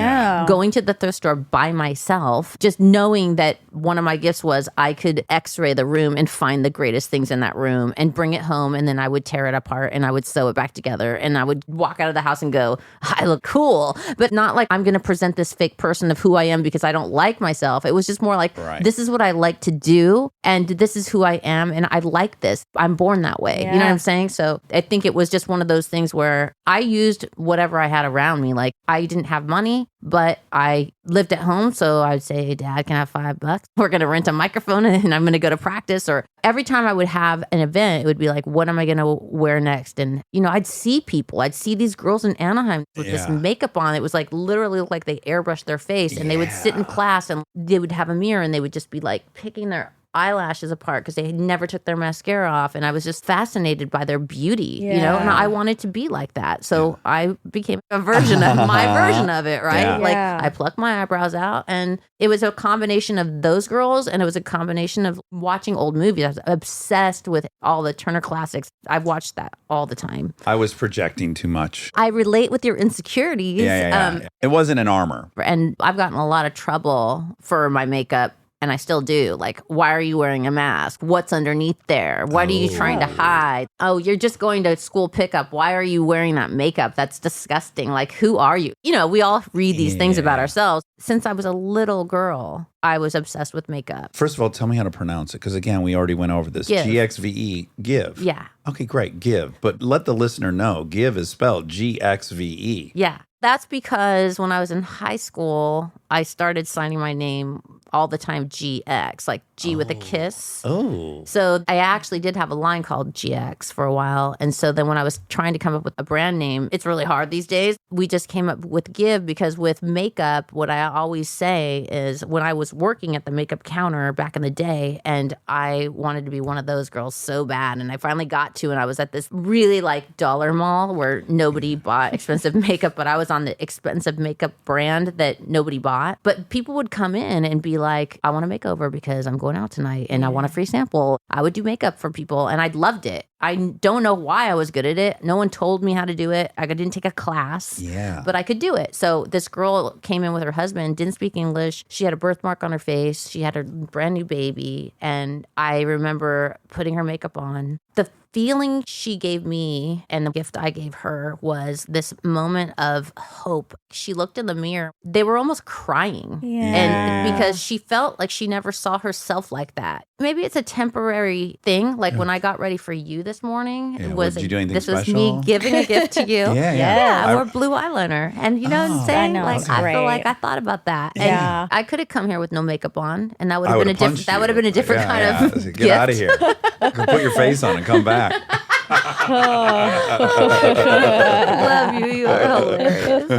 going to the thrift store by myself, just knowing that one of my gifts was I could x-ray the room and find the greatest things in that room and bring it home, and then I would tear it apart and I would sew it back together, and I would walk out of the house and go, I look cool, but not like I'm going to present this fake person of who I am because I don't like myself. It was just more like, this is what I like to do, and this is who I am, and I like this. I'm born that way. You know what I'm saying? So I think it was just one of those things where I used whatever I had around me. Like I didn't have money, but I lived at home. So I'd say, Dad, can I have $5? We're going to rent a microphone and I'm going to go to practice. Or every time I would have an event, it would be like, what am I going to wear next? And, you know, I'd see people. I'd see these girls in Anaheim with this makeup on. It was like literally like they airbrushed their face, and they would sit in class and they would have a mirror and they would just be like picking their eyelashes apart because they never took their mascara off, and I was just fascinated by their beauty, you know, and I wanted to be like that. So I became a version of my version of it, right? Like I plucked my eyebrows out, and it was a combination of those girls, and it was a combination of watching old movies. I was obsessed with all the Turner classics. I've watched that all the time. I was projecting too much. I relate with your insecurities. It wasn't an armor. And I've gotten a lot of trouble for my makeup. And I still do. Like, why are you wearing a mask? What's underneath there? What are you trying to hide? Oh, you're just going to school pickup. Why are you wearing that makeup? That's disgusting. Like, who are you? You know, we all read these things about ourselves. Since I was a little girl, I was obsessed with makeup. First of all, tell me how to pronounce it, because again, we already went over this. Give. GXVE, give. Yeah. Okay, great, give. But let the listener know, give is spelled GXVE. Yeah. That's because when I was in high school, I started signing my name all the time GX, like G with a kiss. Oh. So I actually did have a line called GX for a while. And so then when I was trying to come up with a brand name, it's really hard these days. We just came up with Give, because with makeup, what I always say is when I was working at the makeup counter back in the day, and I wanted to be one of those girls so bad. And I finally got to, and I was at this really like dollar mall where nobody bought expensive makeup, but I was on the expensive makeup brand that nobody bought. But people would come in and be like, I want a makeover because I'm going out tonight and I want a free sample. I would do makeup for people, and I loved it. I don't know why I was good at it. No one told me how to do it. I didn't take a class, but I could do it. So this girl came in with her husband, didn't speak English. She had a birthmark on her face. She had a brand new baby. And I remember putting her makeup on. The feeling she gave me and the gift I gave her was this moment of hope. She looked in the mirror. They were almost crying. Yeah. And because she felt like she never saw herself like that. Maybe it's a temporary thing. Like when I got ready for you this morning, Yeah, was did you do anything this was special? me giving a gift to you. Yeah. I wore blue eyeliner. And you know what I'm saying? I know, Like it's I feel great. like I thought about that. And Yeah. I could have come here with no makeup on and that would I have been a would've different punched that would have been a you. different Yeah, kind yeah. of I said, gift. Get out of here. Go put your face on and come back. Love you. You are hilarious.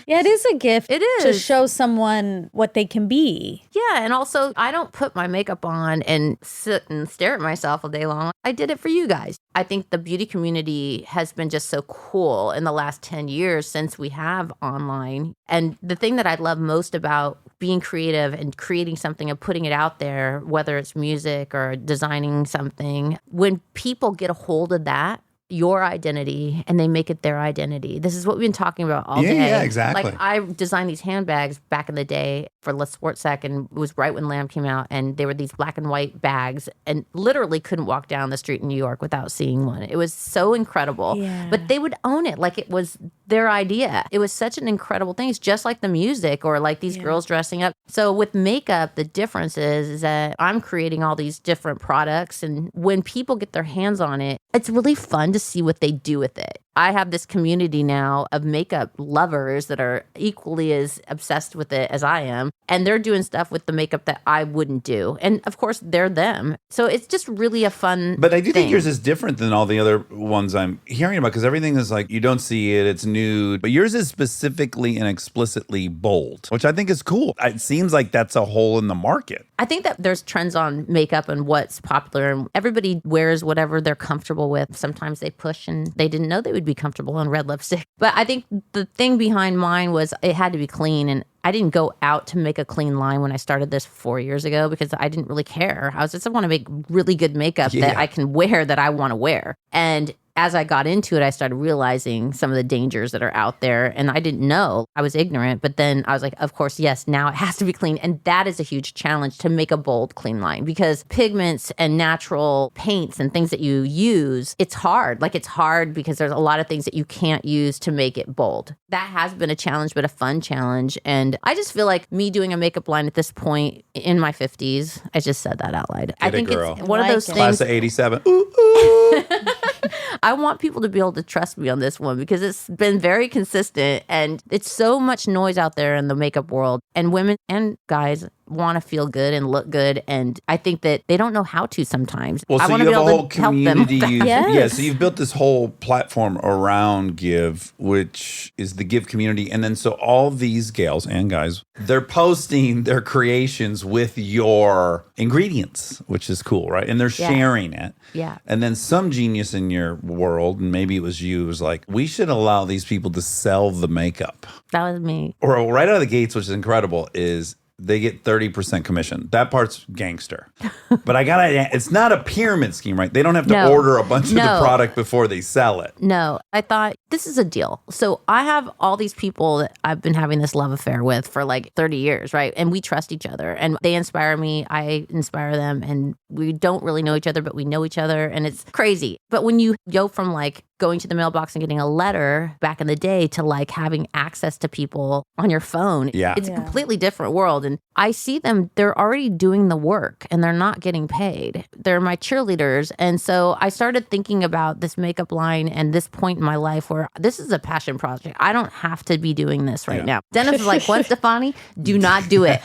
Yeah, it is a gift. It to is. show someone what they can be. Yeah, and also I don't put my makeup on and sit and stare at myself all day long. I did it for you guys. I think the beauty community has been just so cool in the last 10 years since we have online. And the thing that I love most about being creative and creating something and putting it out there, whether it's music or designing something, when people get a hold of that, your identity, and they make it their identity. This is what we've been talking about all Yeah, day. yeah, exactly. Like I designed these handbags back in the day for La Sports Sec, and it was right when Lamb came out, and they were these black and white bags, and literally couldn't walk down the street in New York without seeing one. It was so incredible. Yeah. But they would own it like it was their idea. It was such an incredible thing. It's just like the music or like these girls dressing up. So with makeup, the difference is that I'm creating all these different products, and when people get their hands on it, it's really fun to see what they do with it. I have this community now of makeup lovers that are equally as obsessed with it as I am. And they're doing stuff with the makeup that I wouldn't do. And of course, they're them. So it's just really a fun But I do thing. think yours is different than all the other ones I'm hearing about because everything is like you don't see it, it's nude. But yours is specifically and explicitly bold, which I think is cool. It seems like that's a hole in the market. I think that there's trends on makeup and what's popular, and everybody wears whatever they're comfortable with. Sometimes they push and they didn't know they would be comfortable on red lipstick. But I think the thing behind mine was it had to be clean, and I didn't go out to make a clean line when I started this 4 years ago because I didn't really care. I want to make really good makeup that I can wear that I want to wear. And as I got into it, I started realizing some of the dangers that are out there. And I didn't know. I was ignorant. But then I was like, of course, yes, now it has to be clean. And that is a huge challenge to make a bold, clean line because pigments and natural paints and things that you use, it's hard. Like it's hard because there's a lot of things that you can't use to make it bold. That has been a challenge, but a fun challenge. And I just feel like me doing a makeup line at this point in my 50s, I just said that out loud. I think girl. it's one of Like those it. Class things. of 87. Ooh, ooh. I want people to be able to trust me on this one because it's been very consistent and it's so much noise out there in the makeup world. And women and guys want to feel good and look good. And I think that they don't know how to sometimes. Well, I so want you to be have a able whole to help them. community. Yes. Yeah, so you've built this whole platform around Give, which is the Give community. And then so all these gals and guys, they're posting their creations with your ingredients, which is cool, right? And they're sharing it. Yeah. And then some genius in your world, and maybe it was you, was like, we should allow these people to sell the makeup. That was me. Or right out of the gates, which is incredible, is they get 30% commission. That part's gangster. But it's not a pyramid scheme, right? They don't have to No. order a bunch of the No. product before they sell it. No, I thought this is a deal. So I have all these people that I've been having this love affair with for like 30 years, right? And we trust each other and they inspire me. I inspire them and we don't really know each other, but we know each other and it's crazy. But when you go from like going to the mailbox and getting a letter back in the day to like having access to people on your phone, Yeah. it's a completely different world. And I see them, they're already doing the work and they're not getting paid. They're my cheerleaders. And so I started thinking about this makeup line and this point in my life where this is a passion project. I don't have to be doing this right now. Dennis is like, Gwen Stefani, do not do it.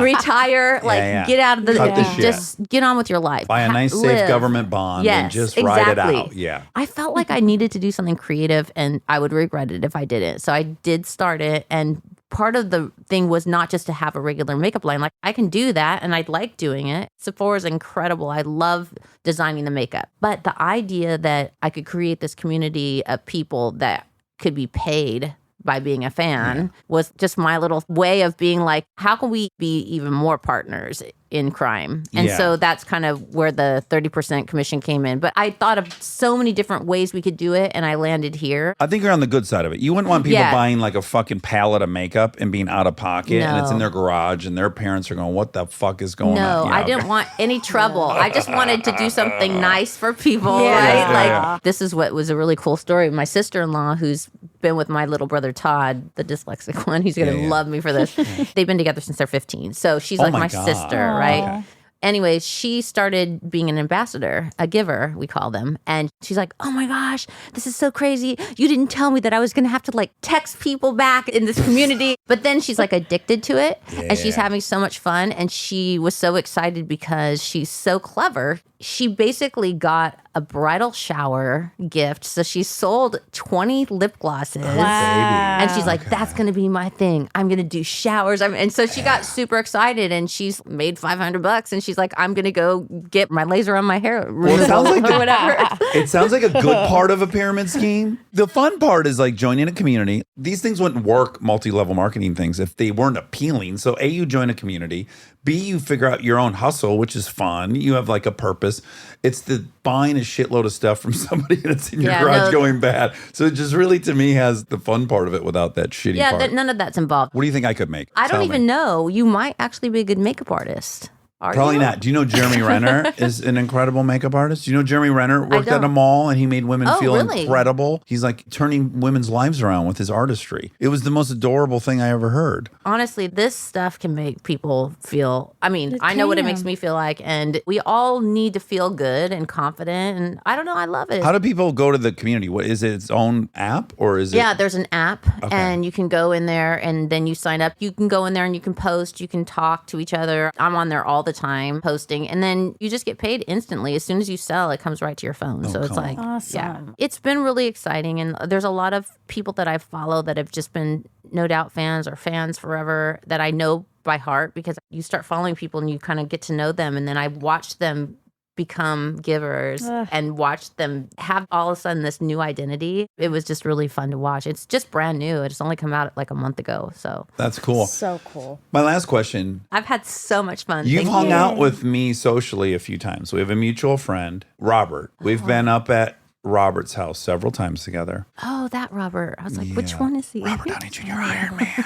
Retire, like get out of the, Cut the shit. just get on with your life. Buy a nice, safe Live. government bond and Yes, just ride it exactly. out. Yeah. I felt like I needed to do something creative and I would regret it if I didn't. So I did start it. And part of the thing was not just to have a regular makeup line. Like I can do that and I'd like doing it. Sephora is incredible. I love designing the makeup. But the idea that I could create this community of people that could be paid by being a fan was just my little way of being like, how can we be even more partners in crime? And so that's kind of where the 30% commission came in. But I thought of so many different ways we could do it, and I landed here. I think you're on the good side of it. You wouldn't want people buying like a fucking pallet of makeup and being out of pocket, and it's in their garage, and their parents are going, "What the fuck is going on?" No, I didn't want any trouble. I just wanted to do something nice for people, right? Like this is what was a really cool story. My sister-in-law, who's been with my little brother Todd, the dyslexic one, he's gonna love me for this. They've been together since they're 15, so she's like my sister, right? Okay. Anyways, she started being an ambassador, a giver, we call them. And she's like, oh my gosh, this is so crazy. You didn't tell me that I was going to have to like text people back in this community. But then she's like addicted to it and she's having so much fun. And she was so excited because she's so clever. She basically got a bridal shower gift. So she sold 20 lip glosses. And she's like, that's going to be my thing. I'm going to do showers. And so she got super excited and she's made $500. And she's like, I'm going to go get my laser on my hair. Well, it sounds like or whatever. It sounds like a good part of a pyramid scheme. The fun part is like joining a community. These things wouldn't work, multi-level marketing things, if they weren't appealing. So A, you join a community. B, you figure out your own hustle, which is fun. You have like a purpose. It's the buying a shitload of stuff from somebody that's in your garage going bad. So it just really, to me, has the fun part of it without that shitty part. None of that's involved. What do you think I could make? I don't Tell even me. know. You might actually be a good makeup artist. Are Probably you? not. Do you know Jeremy Renner is an incredible makeup artist? Do you know Jeremy Renner worked at a don't. mall and he made women feel really? incredible? He's like turning women's lives around with his artistry. It was the most adorable thing I ever heard. Honestly, this stuff can make people feel, I mean, I know what it makes me feel like, and we all need to feel good and confident, and I don't know, I love it. How do people go to the community? What is it, its own app or is it? Yeah, there's an app and you can go in there and then you sign up. You can go in there and you can post, you can talk to each other. I'm on there all the time posting, and then you just get paid instantly. As soon as you sell, it comes right to your phone. So it's like, Awesome. it's been really exciting. And there's a lot of people that I follow that have just been No Doubt fans or fans forever that I know by heart, because you start following people and you kind of get to know them. And then I watch them become givers and watch them have all of a sudden this new identity. It was just really fun to watch. It's just brand new. It's only come out like a month ago. So That's cool. So cool. My last question. I've had so much fun. You've Thank hung you. out with me socially a few times. We have a mutual friend, Robert. We've been up at Robert's house several times together. Oh, that Robert. I was like, which one is he? Robert Downey Jr. Iron Man.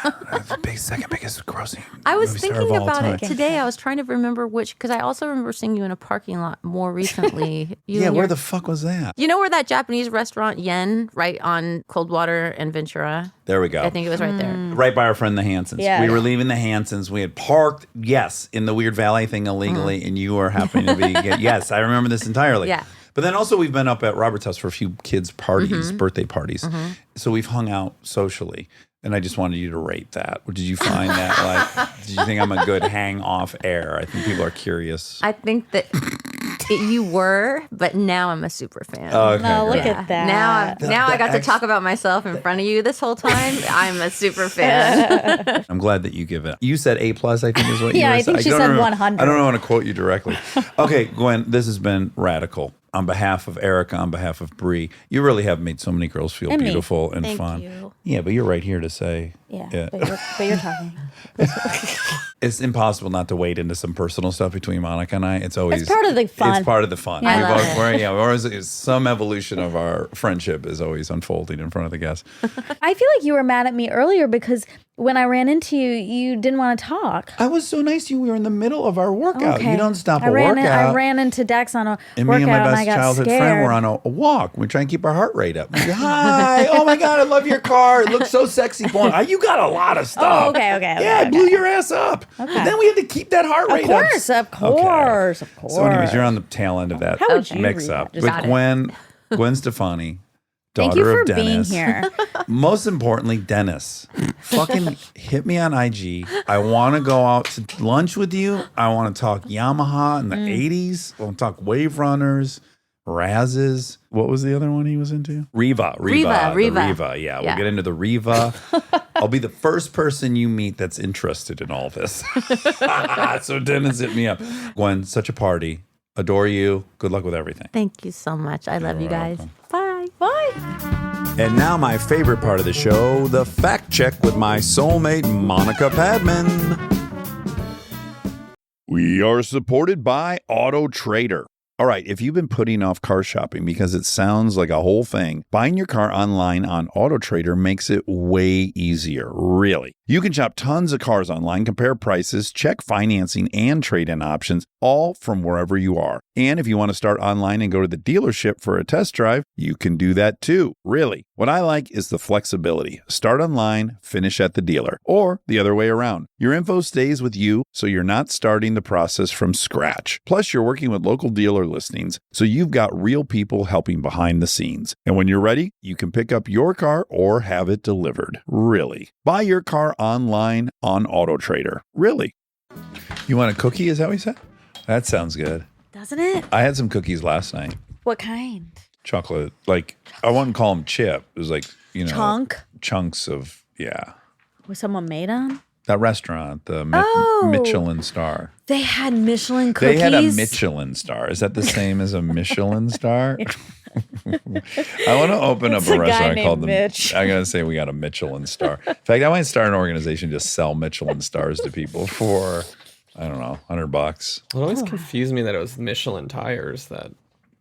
The second biggest grossing I was movie star thinking of all about time. it today. I was trying to remember which, because I also remember seeing you in a parking lot more recently. Yeah, where the fuck was that? You know where that Japanese restaurant Yen, right on Coldwater and Ventura? There we go. I think it was right there. Right by our friend the Hansons. Yeah. We were leaving the Hansons. We had parked, yes, in the Weird Valley thing illegally, and you were happening to be, yes, I remember this entirely. Yeah. But then also we've been up at Robert's house for a few kids' parties, birthday parties. So we've hung out socially. And I just wanted you to rate that. Did you find that did you think I'm a good hang off air? I think people are curious. I think that you were, but now I'm a super fan. Okay, No, look great. at that. Now I got to talk about myself in front of you this whole time. I'm a super fan. I'm glad that you give it. You said A+, I think is what you were Yeah, I saying. think she don't said remember- 100. I don't want to quote you directly. Okay, Gwen, this has been radical. On behalf of Erica, on behalf of Bree, you really have made so many girls feel And me. beautiful and Thank fun. you. Yeah, but you're right here to say Yeah, it. but you're talking. It's impossible not to wade into some personal stuff between Monica and I. It's always It's part of the fun. It's part of the fun. Yeah. I love it. We're always some evolution of our friendship is always unfolding in front of the guests. I feel like you were mad at me earlier because when I ran into you, you didn't want to talk. I was so nice to you. We were in the middle of our workout. Okay. You don't stop I a ran workout. I ran into Dax on a And workout me and my and best I got childhood scared. friend were on a walk. We try and keep our heart rate up. We go, hi. Oh my God, I love your car. It looks so sexy. You got a lot of stuff. Oh, okay. Yeah, I blew your ass up. But then we had to keep that heart rate up. Of course. So anyways, you're on the tail end of that How would you mix read up. that? With Got it. Gwen Stefani, Thank daughter you for of Dennis. being here. Most importantly, Dennis. Fucking hit me on IG. I want to go out to lunch with you. I want to talk Yamaha in the 80s. I want to talk Wave Runners, Razes. What was the other one he was into? Riva. The Riva. Riva. Yeah, we'll Yeah. get into the Riva. I'll be the first person you meet that's interested in all this. So Dennis hit me up. Gwen, such a party. Adore you. Good luck with everything. Thank you so much. I love you guys. Bye. Bye. And now my favorite part of the show, the fact check with my soulmate, Monica Padman. We are supported by Auto Trader. All right, if you've been putting off car shopping because it sounds like a whole thing, buying your car online on Auto Trader makes it way easier, really. You can shop tons of cars online, compare prices, check financing and trade-in options, all from wherever you are. And if you want to start online and go to the dealership for a test drive, you can do that too, really. What I like is the flexibility. Start online, finish at the dealer, or the other way around. Your info stays with you, so you're not starting the process from scratch. Plus, you're working with local dealer listings, so you've got real people helping behind the scenes. And when you're ready, you can pick up your car or have it delivered. Really. Buy your car online on Auto Trader. Really. You want a cookie, is that what you said? That sounds good. Doesn't it? I had some cookies last night. What kind? Chocolate. Like, I wouldn't call them chip. It was like, you know. Chunks of, yeah. Was someone made them? That restaurant, the Michelin star. They had Michelin cookies? They had a Michelin star. Is that the same as a Michelin star? I want to open up a restaurant called the Mitch. I gotta say we got a Michelin star. In fact, I might start an organization to sell Michelin stars to people for, I don't know, $100. It always confused me that it was Michelin tires that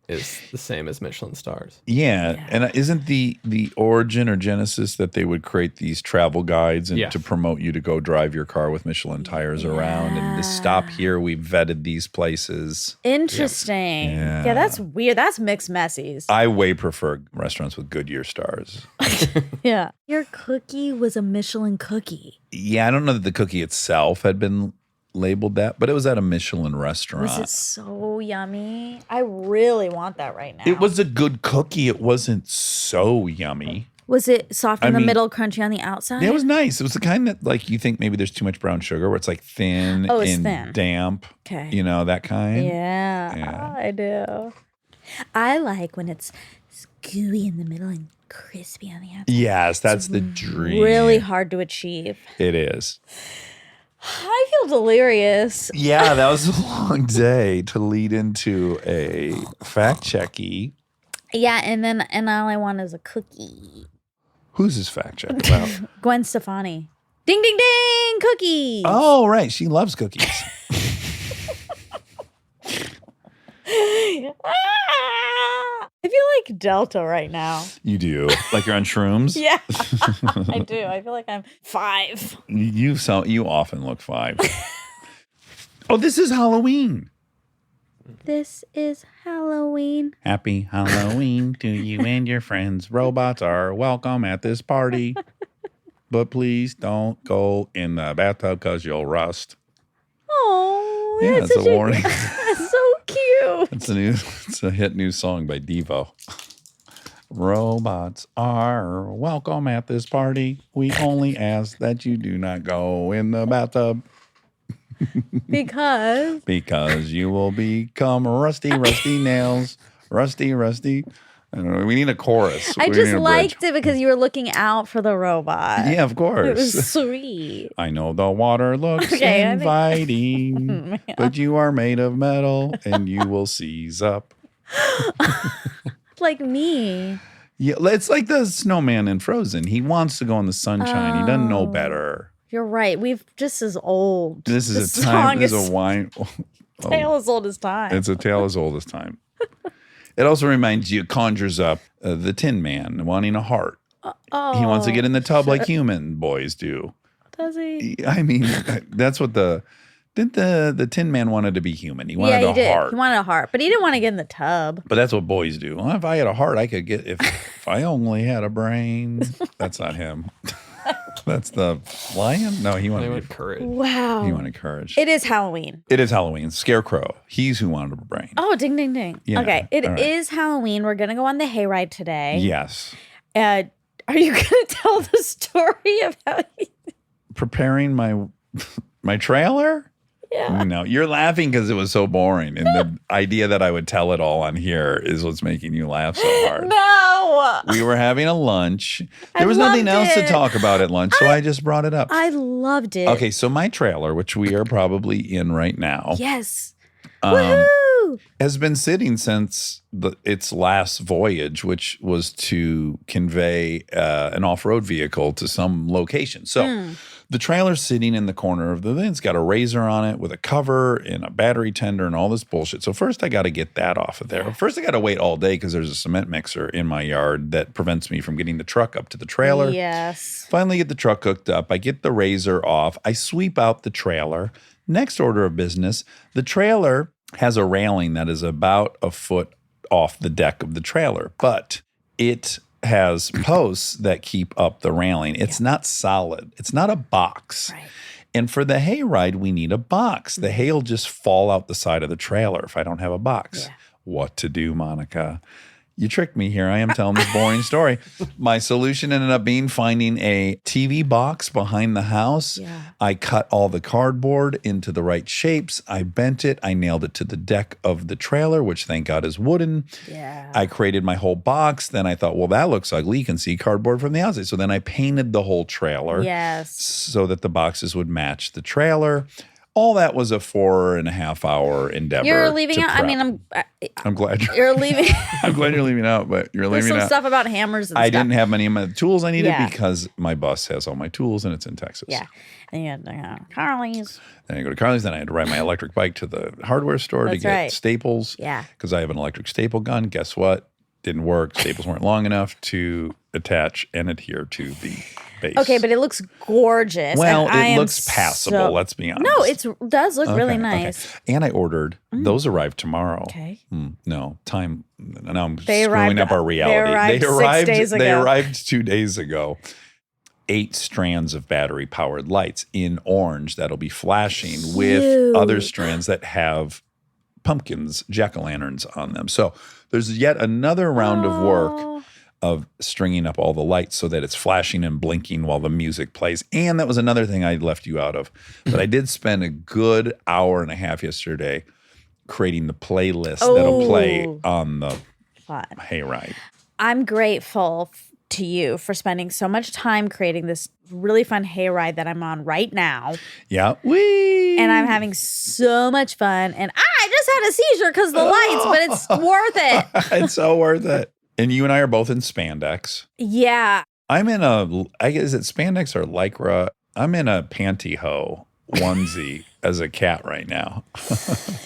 is the same as Michelin stars. Yeah. And isn't the origin or genesis that they would create these travel guides and to promote you to go drive your car with Michelin tires around and to stop here? We vetted these places. Interesting. Yeah, that's weird. That's mixed messies. I way prefer restaurants with Goodyear stars. Yeah. Your cookie was a Michelin cookie. Yeah, I don't know that the cookie itself had been labeled that, but it was at a Michelin restaurant. Was it so yummy? I really want that right now. It was a good cookie. It wasn't so yummy. Was it soft in the middle, crunchy on the outside? Yeah, it was nice. It was the kind that, like, you think maybe there's too much brown sugar, where it's like thin and damp. Okay. You know, that kind. Yeah. I do. I like when it's gooey in the middle and crispy on the outside. Yes, that's the dream. Really hard to achieve. It is. I feel delirious. Yeah, that was a long day to lead into a fact checky. Yeah, and all I want is a cookie. Who's this fact check about? Gwen Stefani. Ding, ding, ding, cookies. Oh, right. She loves cookies. I feel like Delta right now. You do? Like you're on shrooms? Yeah, I do. I feel like I'm 5. You often look 5. Oh, this is Halloween. This is Halloween. Happy Halloween to you and your friends. Robots are welcome at this party. But please don't go in the bathtub because you'll rust. Oh, yeah, that's it's a warning. That's so cute. It's a hit new song by Devo. Robots are welcome at this party. We only ask that you do not go in the bathtub. Because you will become rusty nails. Rusty. I don't know, we need a chorus. I just liked it because you were looking out for the robot. Yeah, of course. It was sweet. I know the water looks inviting, but you are made of metal and you will seize up. Like me. Yeah, it's like the snowman in Frozen. He wants to go in the sunshine. He doesn't know better. You're right. We've just as old. This is a time. This is a wine. Tale as old as time. It's a tale as old as time. It also reminds you, conjures up the Tin Man wanting a heart. He wants to get in the tub like human boys do. Does he? I mean, that's what the Tin Man wanted to be human. He wanted a heart. He wanted a heart, but he didn't want to get in the tub. But that's what boys do. Well, if I had a heart, I could get. If I only had a brain. That's not him. That's the lion? No, he wanted courage. Wow. He wanted courage. It is Halloween. It is Halloween. Scarecrow. He's who wanted a brain. Oh, ding, ding, ding. Yeah, okay. It right. is Halloween. We're going to go on the hayride today. Yes. Are you going to tell the story of how you... Preparing my trailer? Yeah. No, you're laughing because it was so boring. And the idea that I would tell it all on here is what's making you laugh so hard. No. We were having a lunch. There was nothing else to talk about at lunch, so I just brought it up. I loved it. Okay, so my trailer, which we are probably in right now. Yes. Woohoo! has been sitting since its last voyage, which was to convey an off-road vehicle to some location. So the trailer's sitting in the corner of the thing. It's got a razor on it with a cover and a battery tender and all this bullshit. So first I got to get that off of there. First I got to wait all day because there's a cement mixer in my yard that prevents me from getting the truck up to the trailer. Yes. Finally get the truck hooked up. I get the razor off. I sweep out the trailer. Next order of business, the trailer has a railing that is about a foot off the deck of the trailer, but it has posts that keep up the railing. It's not solid. It's not a box. Right. And for the hayride, we need a box. The hay will just fall out the side of the trailer if I don't have a box. Yeah. What to do, Monica? You tricked me here. I am telling this boring story. My solution ended up being finding a TV box behind the house. Yeah. I cut all the cardboard into the right shapes. I bent it. I nailed it to the deck of the trailer, which thank God is wooden. Yeah. I created my whole box. Then I thought, well, that looks ugly. You can see cardboard from the outside. So then I painted the whole trailer Yes. so that the boxes would match the trailer. All that was a 4.5 hour endeavor. You're leaving to out. I prep. mean, I'm glad you're leaving. I'm glad you're leaving out, but you're There's leaving some out. stuff about hammers and I stuff. didn't have many of the tools I needed Yeah. because my bus has all my tools and it's in Texas. Yeah. And you had Carly's. Then I go to Carly's. Then I had to ride my electric bike to the hardware store to That's get right. staples. Yeah. Because I have an electric staple gun. Guess what? Didn't work. Staples weren't long enough to attach and adhere to the base. Okay, but it looks gorgeous. Well, and I it am looks passable. so- Let's be honest. No, it does look really Okay, okay. nice. And I ordered. Those arrived tomorrow. Okay. No, time. Now I'm They screwing arrived- up our reality. they arrived 6 days They ago. arrived 2 days ago. 8 strands of battery powered lights in orange that'll be flashing with Cute. other strands that have pumpkins, jack-o'-lanterns on them. So there's yet another round of work of stringing up all the lights so that it's flashing and blinking while the music plays. And that was another thing I left you out of. But I did spend a good hour and a half yesterday creating the playlist that'll play on the Fun. hayride. I'm grateful to you for spending so much time creating this really fun hayride that I'm on right now. Yeah. Whee! And I'm having so much fun. And I just had a seizure because of the lights, but it's worth it. It's so worth it. And you and I are both in spandex. Yeah. I'm in is it spandex or lycra? I'm in a pantyhose onesie as a cat right now.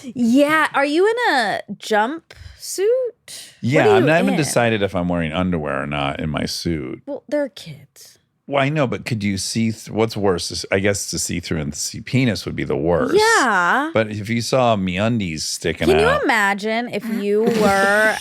Yeah. Are you in a jump suit? Yeah, What are you I haven't in? decided if I'm wearing underwear or not in my suit. Well, they're kids. Well, I know, but could you see what's worse? I guess to see through and see penis would be the worst. Yeah. But if you saw MeUndies sticking Can you out. imagine if you were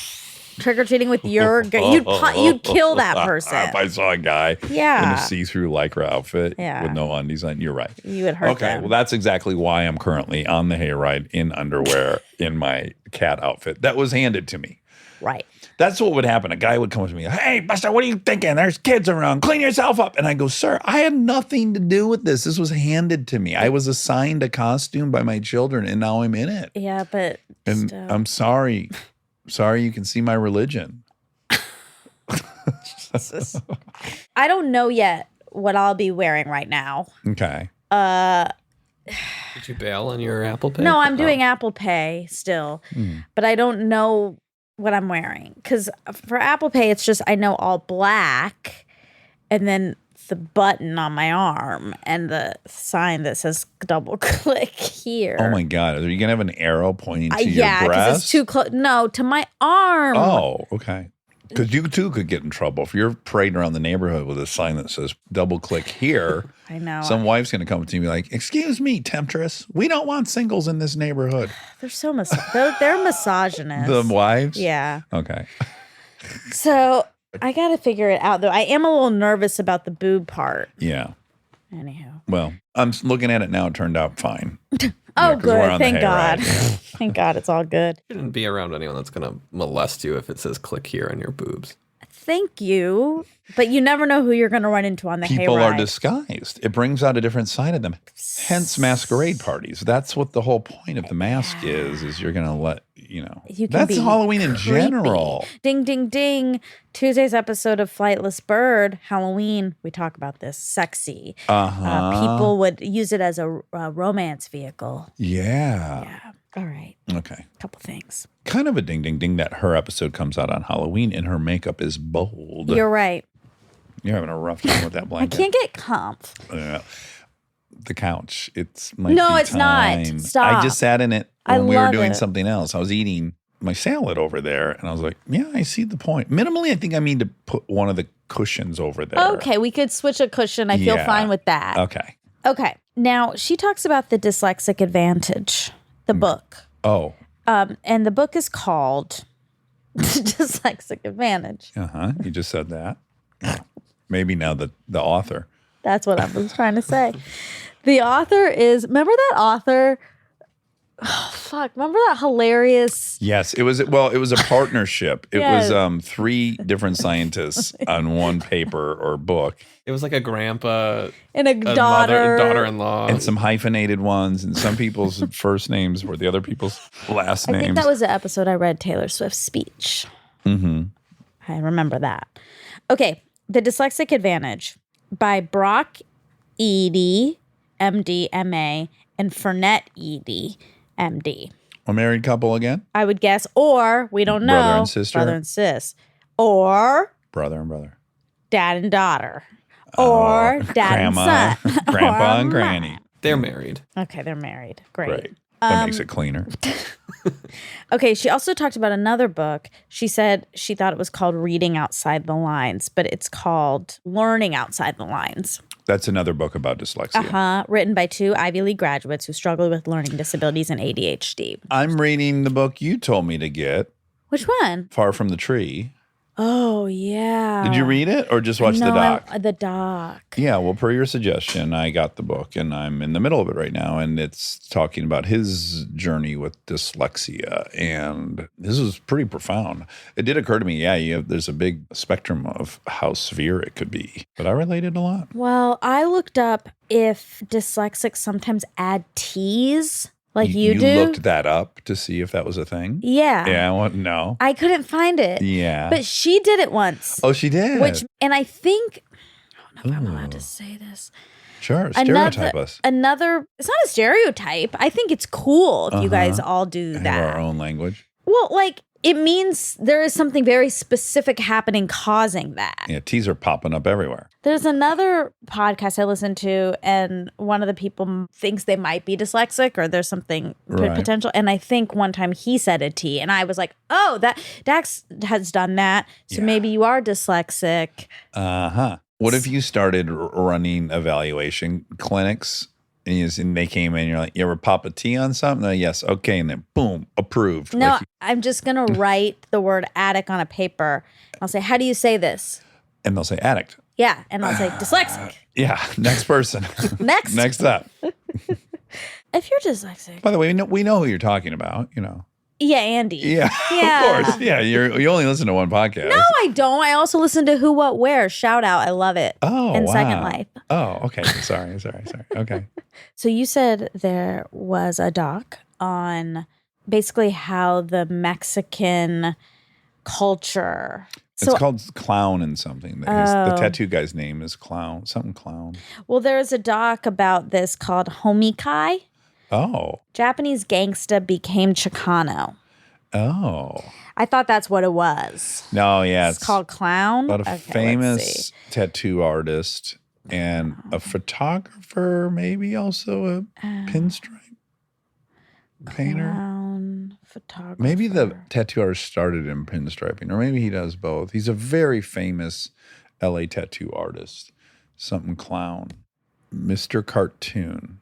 trick-or-treating with your you'd kill that person. If I saw a guy Yeah. in a see-through lycra outfit Yeah. with no undies on, you're right. You would hurt Okay, them. well, that's exactly why I'm currently on the hayride in underwear in my cat outfit that was handed to me. Right. That's what would happen. A guy would come up to me, "Hey, Buster, what are you thinking? There's kids around. Clean yourself up." And I go, "Sir, I had nothing to do with this. This was handed to me. I was assigned a costume by my children, and now I'm in it. Yeah, but And still. I'm sorry. Sorry, you can see my religion." I don't know yet what I'll be wearing right now. Okay. Did you bail on your Apple Pay? No, I'm Oh. doing Apple Pay still, Hmm. but I don't know what I'm wearing because for Apple Pay, it's just I know all black, and then the button on my arm and the sign that says double click here. Oh my God. Are you going to have an arrow pointing to yeah, your because breast? it's too close. No, to my arm. Oh, okay. Because you too could get in trouble if you're parading around the neighborhood with a sign that says double click here. I know. Some wife's going to come to me like, "Excuse me, temptress. We don't want singles in this neighborhood." They're so they're misogynist. The wives? Yeah. Okay. So I got to figure it out though. I am a little nervous about the boob part. Yeah. Anyhow. Well, I'm looking at it now. It turned out fine. Oh, 'cause we're good. on the Thank God. hayride. Thank God it's all good. You shouldn't be around anyone that's going to molest you if it says click here on your boobs. Thank you. But you never know who you're going to run into on the People are hayride. disguised. It brings out a different side of them. Hence masquerade parties. That's what the whole point of the mask is you're going to let, You can that's be Halloween in creepy. general. Ding, ding, ding. Tuesday's episode of Flightless Bird, Halloween, we talk about this. Sexy. Uh-huh. People would use it as a romance vehicle. Yeah. Yeah. All right. Okay. Couple things. Kind of a ding, ding, ding that her episode comes out on Halloween and her makeup is bold. You're right. You're having a rough time with that I blanket. can't get comf. The couch. Might No, be it's not. time. Stop. I just sat in it I when we were love doing it. something else. I was eating my salad over there, and I was like, yeah, I see the point. Minimally, I think I mean to put one of the cushions over there. Okay, we could switch a cushion. I feel Yeah. fine with that. Okay. Okay. Now, she talks about the dyslexic advantage, the book. Oh. And the book is called Dyslexic Advantage. Uh-huh. You just said that. Maybe now the author. That's what I was trying to say. The author is, remember that author? Oh, fuck. Remember that hilarious? Yes, it was a partnership. It Yes. was 3 different scientists on one paper or book. It was like a grandpa, And a daughter. daughter-in-law. And some hyphenated ones, and some people's first names were the other people's last I names. think that was the episode I read Taylor Swift's speech. Mm-hmm. I remember that. Okay. The Dyslexic Advantage by Brock Eady, MD, MA, and Fernette Eady, MD. A married couple again? I would guess, or we don't know. Brother and sister? Brother and sis. Or Brother and brother. dad and daughter. Or dad Grandma, and son. grandpa Or and mom. granny. They're married. Okay, they're married. Great. Right. That makes it cleaner. Okay, she also talked about another book. She said she thought it was called Reading Outside the Lines, but it's called Learning Outside the Lines. That's another book about dyslexia. Written by 2 Ivy League graduates who struggle with learning disabilities and ADHD. I'm reading the book you told me to get, Which one? Far from the Tree. Oh, yeah. Did you read it or just watch the No, doc? The doc. Yeah, well, per your suggestion, I got the book and I'm in the middle of it right now. And it's talking about his journey with dyslexia. And this was pretty profound. It did occur to me, there's a big spectrum of how severe it could be. But I related a lot. Well, I looked up if dyslexics sometimes add T's like you do. You looked that up to see if that was a thing? Yeah. Yeah, well, no. I couldn't find it. Yeah. But she did it once. Oh, she did? And I think, I don't know if I'm allowed to say this. Sure, stereotype us. Another, it's not a stereotype. I think it's cool if you guys all do Have that. our own language. Well, like, it means there is something very specific happening causing that. Yeah, T's are popping up everywhere. There's another podcast I listen to, and one of the people thinks they might be dyslexic or there's something Right. potential. And I think one time he said a T, and I was like, oh, that Dax has done that. So maybe you are dyslexic. Uh-huh. What if you started running evaluation clinics and they came in, you're like, you ever pop a T on something? Yes. Okay. And then boom, approved. No, Like, I'm just going to write the word addict on a paper. I'll say, how do you say this? and they'll say addict. Yeah. And I'll say dyslexic. Yeah. Next person. Next. Next up. If you're dyslexic. By the way, we know who you're talking about, you know. Yeah, Andy. Yeah. Yeah. Of course. Yeah. You only listen to one podcast. No, I don't. I also listen to Who, What, Where. Shout out. I love it. Oh, And wow. Second Life. Oh, okay. Sorry. Okay. So you said there was a doc on basically how the Mexican culture. It's called Clown and something. The tattoo guy's name is Clown. Something Clown. Well, there's a doc about this called Homikai. Oh. Japanese gangsta became Chicano. Oh. I thought that's what it was. No, yeah. It's called Clown. About a Okay, let's see. famous tattoo artist and a photographer, maybe also a pinstripe painter. Clown photographer. Maybe the tattoo artist started in pinstriping, or maybe he does both. He's a very famous LA tattoo artist. Something Clown. Mr. Cartoon.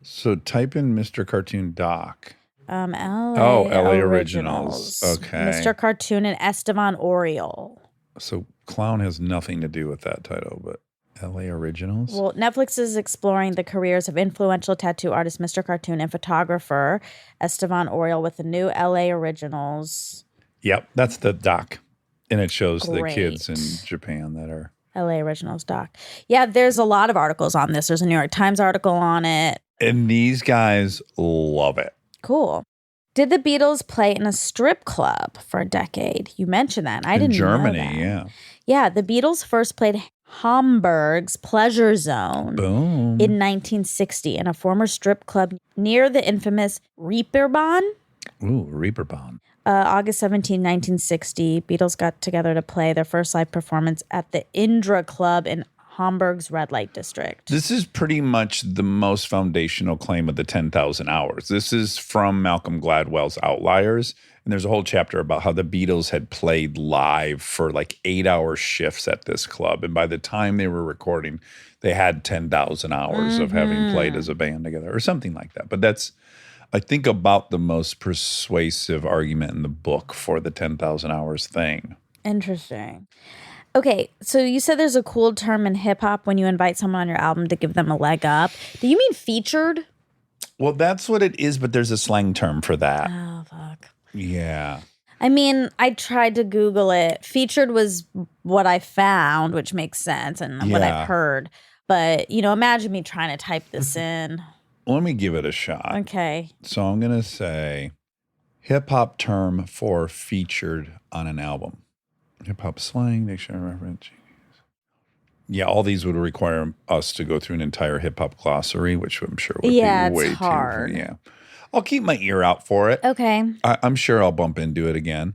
So type in Mr. Cartoon Doc. LA Originals. Okay. Mr. Cartoon and Esteban Oriol. So Clown has nothing to do with that title, but LA Originals? Well, Netflix is exploring the careers of influential tattoo artist Mr. Cartoon and photographer Esteban Oriol with the new LA Originals. Yep, that's the doc. And it shows the Great. kids in Japan that are... LA Originals doc. Yeah, there's a lot of articles on this. There's a New York Times article on it. And these guys love it. Cool. Did the Beatles play in a strip club for a decade? You mentioned that. I didn't in Germany, know that. yeah. Yeah, the Beatles first played Hamburg's Pleasure Zone Boom. in 1960 in a former strip club near the infamous Reeperbahn. Ooh, Reeperbahn. August 17, 1960, Beatles got together to play their first live performance at the Indra Club in Hamburg's red light district. This is pretty much the most foundational claim of the 10,000 hours. This is from Malcolm Gladwell's Outliers. And there's a whole chapter about how the Beatles had played live for like 8-hour shifts at this club. And by the time they were recording, they had 10,000 hours of having played as a band together or something like that. But that's, I think, about the most persuasive argument in the book for the 10,000 hours thing. Interesting. Okay, so you said there's a cool term in hip hop when you invite someone on your album to give them a leg up. Do you mean featured? Well, that's what it is, but there's a slang term for that. Oh, fuck. Yeah. I mean, I tried to Google it. Featured was what I found, which makes sense, and what Yeah. I've heard. But, imagine me trying to type this in. Let me give it a shot. Okay. So I'm going to say hip hop term for featured on an album. Hip hop slang, dictionary reference. Yeah, all these would require us to go through an entire hip hop glossary, which I'm sure would Yeah, be it's way hard. too. Yeah. I'll keep my ear out for it. Okay. I'm sure I'll bump into it again.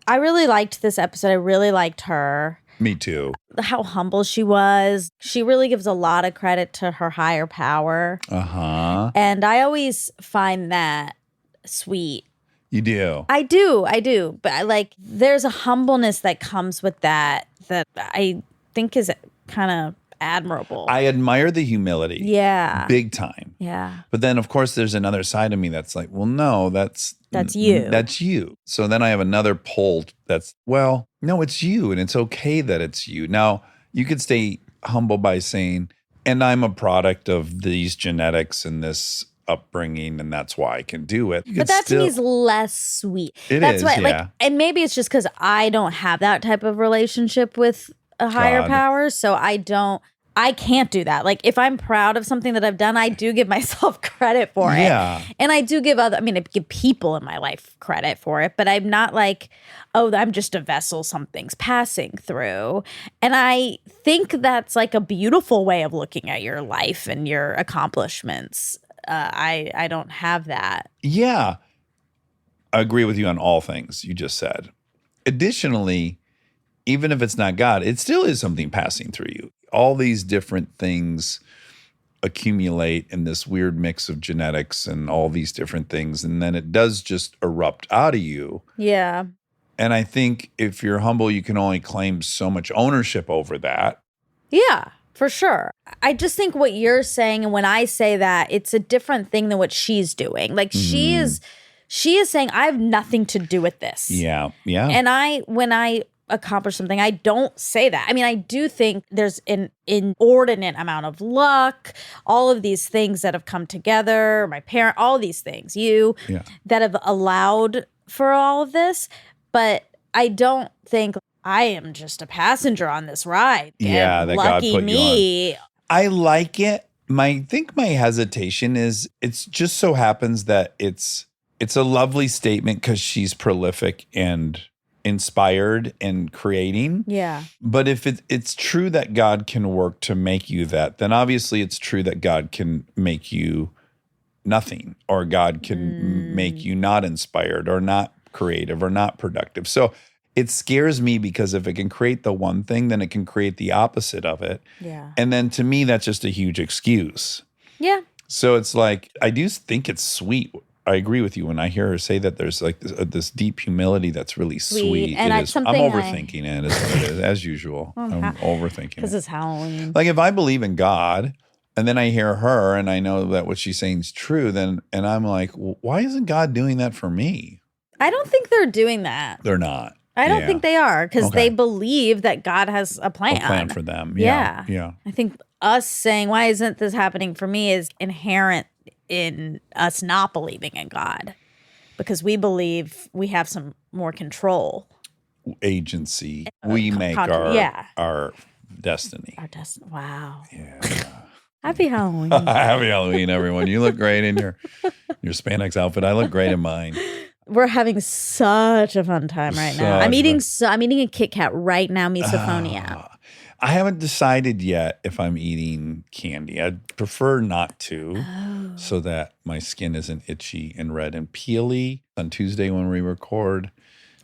I really liked this episode. I really liked her. Me too. How humble she was. She really gives a lot of credit to her higher power. Uh-huh. And I always find that sweet. You do. I do. But there's a humbleness that comes with that I think is kind of admirable. I admire the humility. Yeah. Big time. Yeah. But then, of course, there's another side of me that's like, well, no, that's you. That's you. So then I have another pull that's, well, no, it's you. And it's okay that it's you. Now, you could stay humble by saying, and I'm a product of these genetics and this upbringing, and that's why I can do it. But that to me is less sweet. That's why, yeah. And maybe it's just because I don't have that type of relationship with a higher God. power, so I can't do that. Like, if I'm proud of something that I've done, I do give myself credit for it. Yeah. And I do give I give people in my life credit for it, but I'm not like, oh, I'm just a vessel something's passing through. And I think that's like a beautiful way of looking at your life and your accomplishments. I don't have that. Yeah. I agree with you on all things you just said. Additionally, even if it's not God, it still is something passing through you. All these different things accumulate in this weird mix of genetics and all these different things. And then it does just erupt out of you. Yeah. And I think if you're humble, you can only claim so much ownership over that. Yeah, for sure. I just think what you're saying, and when I say that, it's a different thing than what she's doing. Like she is saying, I have nothing to do with this. Yeah. Yeah. And when I accomplish something, I don't say that. I mean, I do think there's an inordinate amount of luck, all of these things that have come together, my parent, all these things, that have allowed for all of this. But I don't think I am just a passenger on this ride. Yeah, And that God lucky put me. you on. I like it. I think my hesitation is it's just so happens that it's a lovely statement because she's prolific and inspired and creating. Yeah. But if it's true that God can work to make you that, then obviously it's true that God can make you nothing, or God can make you not inspired or not creative or not productive. So it scares me because if it can create the one thing, then it can create the opposite of it. Yeah. And then to me, that's just a huge excuse. Yeah. So it's like, I do think it's sweet. I agree with you when I hear her say that there's like this deep humility that's really sweet. And I'm it's something overthinking it, is what it is, as usual. I'm overthinking Because it. it's Halloween. Like if I believe in God and then I hear her and I know that what she's saying is true, and I'm like, well, why isn't God doing that for me? I don't think they're doing that. They're not. I don't think they are because Okay. they believe that God has a plan. A plan for them. Yeah. Yeah. I think us saying, why isn't this happening for me, is inherent in us not believing in God because we believe we have some more control. Agency. We make yeah. our destiny. Our destiny. Wow. Yeah. Happy Halloween. Happy Halloween, everyone. You look great in your suspenders outfit. I look great in mine. We're having such a fun time right now. I'm eating a Kit Kat right now, misophonia. I haven't decided yet if I'm eating candy. I'd prefer not to so that my skin isn't itchy and red and peely on Tuesday when we record.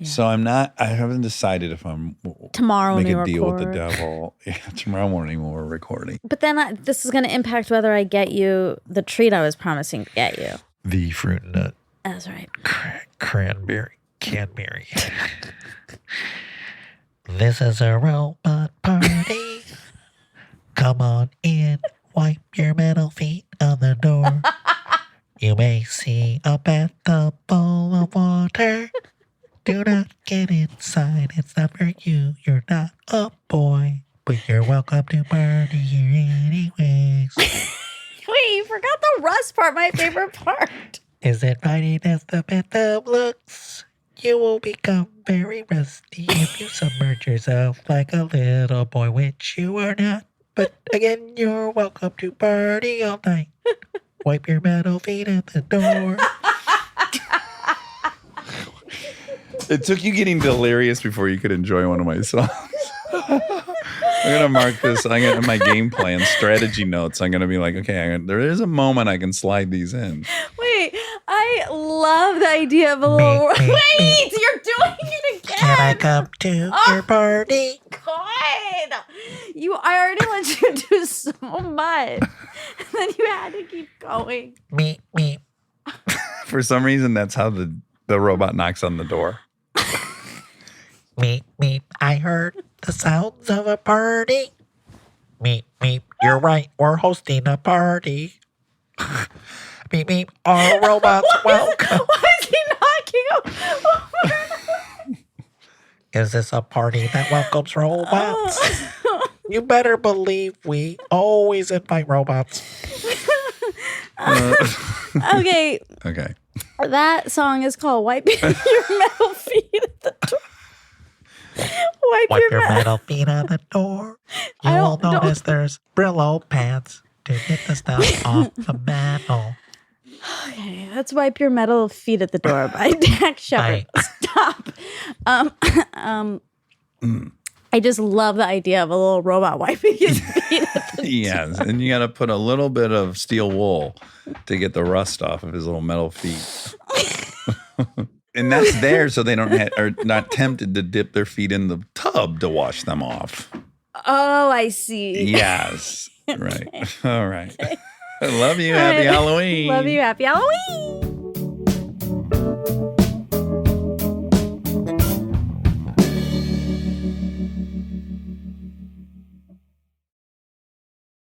So I haven't decided if I'm Tomorrow make when a we deal with the record. devil. Yeah, tomorrow morning when we're recording. But then this is going to impact whether I get you the treat I was promising to get you. The fruit nut That's right. cranberry canberry. This is a robot party. Come on in, wipe your metal feet on the door. You may see a bathtub full of water. Do not get inside, it's not for you. You're not a boy, but you're welcome to party here anyways. Wait, you forgot the rust part, my favorite part. Is it fighting as the bathtub looks? You will become very rusty if you submerge yourself like a little boy, which you are not. But again, you're welcome to party all night. Wipe your metal feet at the door. It took you getting delirious before you could enjoy one of my songs. I'm going to mark this. In my game plan, strategy notes, I'm going to be like, okay, there is a moment I can slide these in. Wait, I love the idea of a little... Wait, you're doing it again. Can I come to your party? God. I already let you do so much. And then you had to keep going. Meep, meep. For some reason, that's how the robot knocks on the door. Meep, meep. I heard the sounds of a party. Meep, meep. You're right. We're hosting a party. Meep, meep. All robots welcome. Why is he knocking over? Is this a party that welcomes robots? You better believe we always invite robots. Okay, Okay. that song is called Wipe Your Metal Feet at the Door. Wipe your metal feet on the door. You I will don't- notice there's Brillo pads to get the stuff off the metal. Okay, that's Wipe Your Metal Feet at the Door by Dax Shepard. Stop. I just love the idea of a little robot wiping his feet at the Yes, and you got to put a little bit of steel wool to get the rust off of his little metal feet. And that's there so they are not tempted to dip their feet in the tub to wash them off. Oh, I see. Yes. Right. All right. I love you. Happy Halloween. Love you. Happy Halloween.